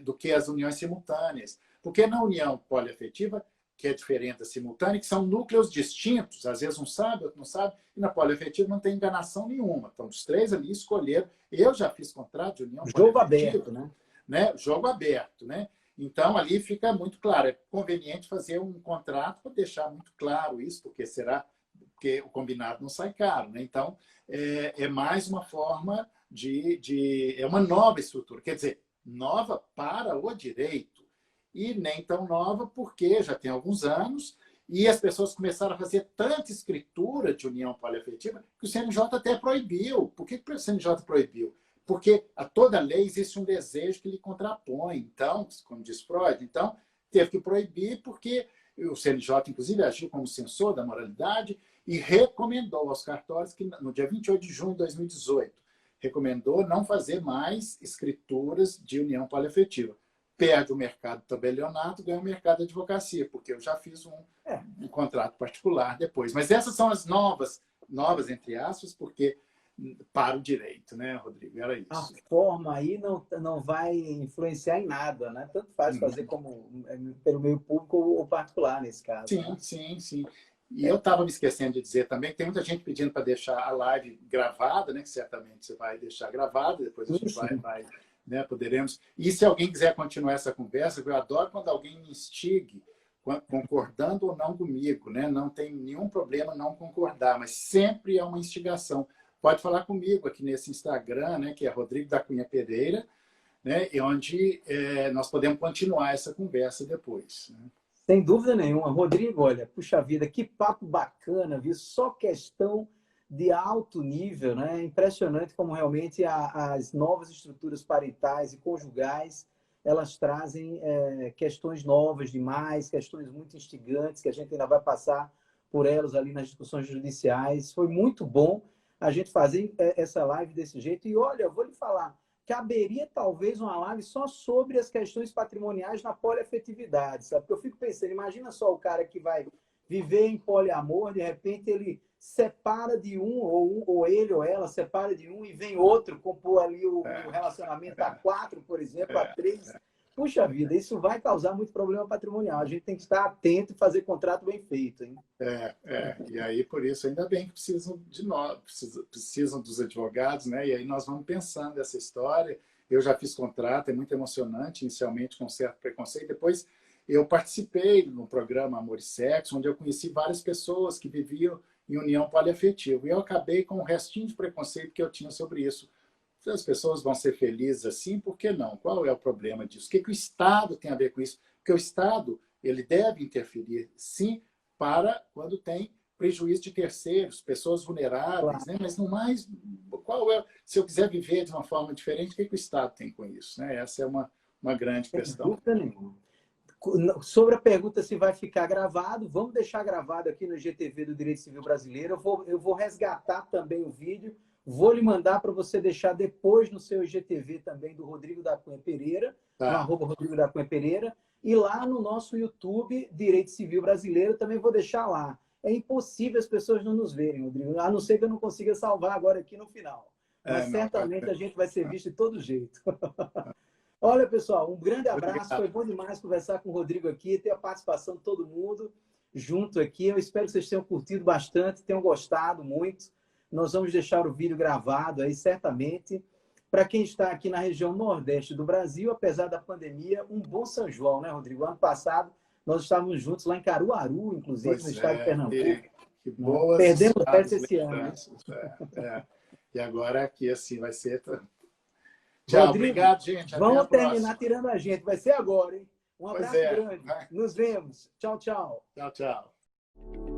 Do que as uniões simultâneas. Porque na união poliafetiva, que é diferente da simultânea, que são núcleos distintos, às vezes um sabe, outro não sabe, e na poliafetiva não tem enganação nenhuma. Então, os três ali escolheram. Eu já fiz contrato de união Jogo poliafetiva, aberto, né? Jogo aberto, né? Então, ali fica muito claro. É conveniente fazer um contrato para deixar muito claro isso, porque o combinado não sai caro, né? Então, é mais uma forma é uma nova estrutura. Quer dizer, nova para o direito, e nem tão nova porque já tem alguns anos e as pessoas começaram a fazer tanta escritura de união poliafetiva que o CNJ até proibiu. Por que o CNJ proibiu? Porque a toda lei existe um desejo que lhe contrapõe. Então, como diz Freud, então teve que proibir porque o CNJ, inclusive, agiu como censor da moralidade e recomendou aos cartórios que, no dia 28 de junho de 2018, recomendou não fazer mais escrituras de união poliafetiva. Perde o mercado tabelionato, ganha o mercado de advocacia, porque eu já fiz um contrato particular depois. Mas essas são as novas entre aspas, porque para o direito, né, Rodrigo? Era isso. A forma aí não vai influenciar em nada, né? Tanto faz fazer como pelo meio público ou particular, nesse caso. Sim, né? sim. E eu estava me esquecendo de dizer também que tem muita gente pedindo para deixar a live gravada, né? Que certamente você vai deixar gravada, depois a gente vai né, poderemos. E se alguém quiser continuar essa conversa, eu adoro quando alguém me instigue, concordando ou não comigo, né? Não tem nenhum problema não concordar, mas sempre é uma instigação. Pode falar comigo aqui nesse Instagram, né, que é Rodrigo da Cunha Pereira, né, e onde nós podemos continuar essa conversa depois. Né? Sem dúvida nenhuma. Rodrigo, olha, puxa vida, que papo bacana, viu? Só questão de alto nível, né? Impressionante como realmente as novas estruturas parentais e conjugais, elas trazem questões novas demais, questões muito instigantes, que a gente ainda vai passar por elas ali nas discussões judiciais. Foi muito bom a gente fazer essa live desse jeito. E olha, eu vou lhe falar, caberia talvez uma live só sobre as questões patrimoniais na poliafetividade, sabe? Porque eu fico pensando, imagina só o cara que vai viver em poliamor, de repente ele separa de ou ele ou ela separa de um e vem outro, compor ali o relacionamento a 4, por exemplo, a 3. Puxa vida, isso vai causar muito problema patrimonial. A gente tem que estar atento e fazer contrato bem feito, hein? E aí, por isso, ainda bem que precisam de nós, precisam dos advogados, né? E aí nós vamos pensando essa história. Eu já fiz contrato, é muito emocionante, inicialmente com um certo preconceito. Depois eu participei no programa Amor e Sexo, onde eu conheci várias pessoas que viviam em união poliafetiva. E eu acabei com um restinho de preconceito que eu tinha sobre isso. Se as pessoas vão ser felizes assim, por que não? Qual é o problema disso? O que o Estado tem a ver com isso? Porque o Estado ele deve interferir, sim, para quando tem prejuízo de terceiros, pessoas vulneráveis, né? Mas no mais, se eu quiser viver de uma forma diferente, o que o Estado tem com isso? Né? Essa é uma grande questão. Sem dúvida nenhuma. Sobre a pergunta se vai ficar gravado, vamos deixar gravado aqui no IGTV do Direito Civil Brasileiro. Eu vou resgatar também o vídeo, vou lhe mandar para você deixar depois no seu IGTV também do Rodrigo da Cunha Pereira, no @Rodrigo da Cunha Pereira, e lá no nosso YouTube, Direito Civil Brasileiro, também vou deixar lá. É impossível as pessoas não nos verem, Rodrigo, a não ser que eu não consiga salvar agora aqui no final. Mas certamente a gente vai ser visto de todo jeito. Olha, pessoal, um grande abraço. Foi bom demais conversar com o Rodrigo aqui, ter a participação de todo mundo. junto aqui. Eu espero que vocês tenham curtido bastante, tenham gostado muito. Nós vamos deixar o vídeo gravado aí, certamente. Para quem está aqui na região nordeste do Brasil, apesar da pandemia, um bom São João, né, Rodrigo? Ano passado, nós estávamos juntos lá em Caruaru, inclusive, no estado de Pernambuco. Que boas Perdemos festa esse ano. E agora aqui, assim, vai ser... Tchau, Rodrigo, obrigado, gente. Até vamos a próxima. terminar tirando a gente. Vai ser agora, hein? Um abraço grande. Nos vemos. Tchau, tchau. Tchau, tchau.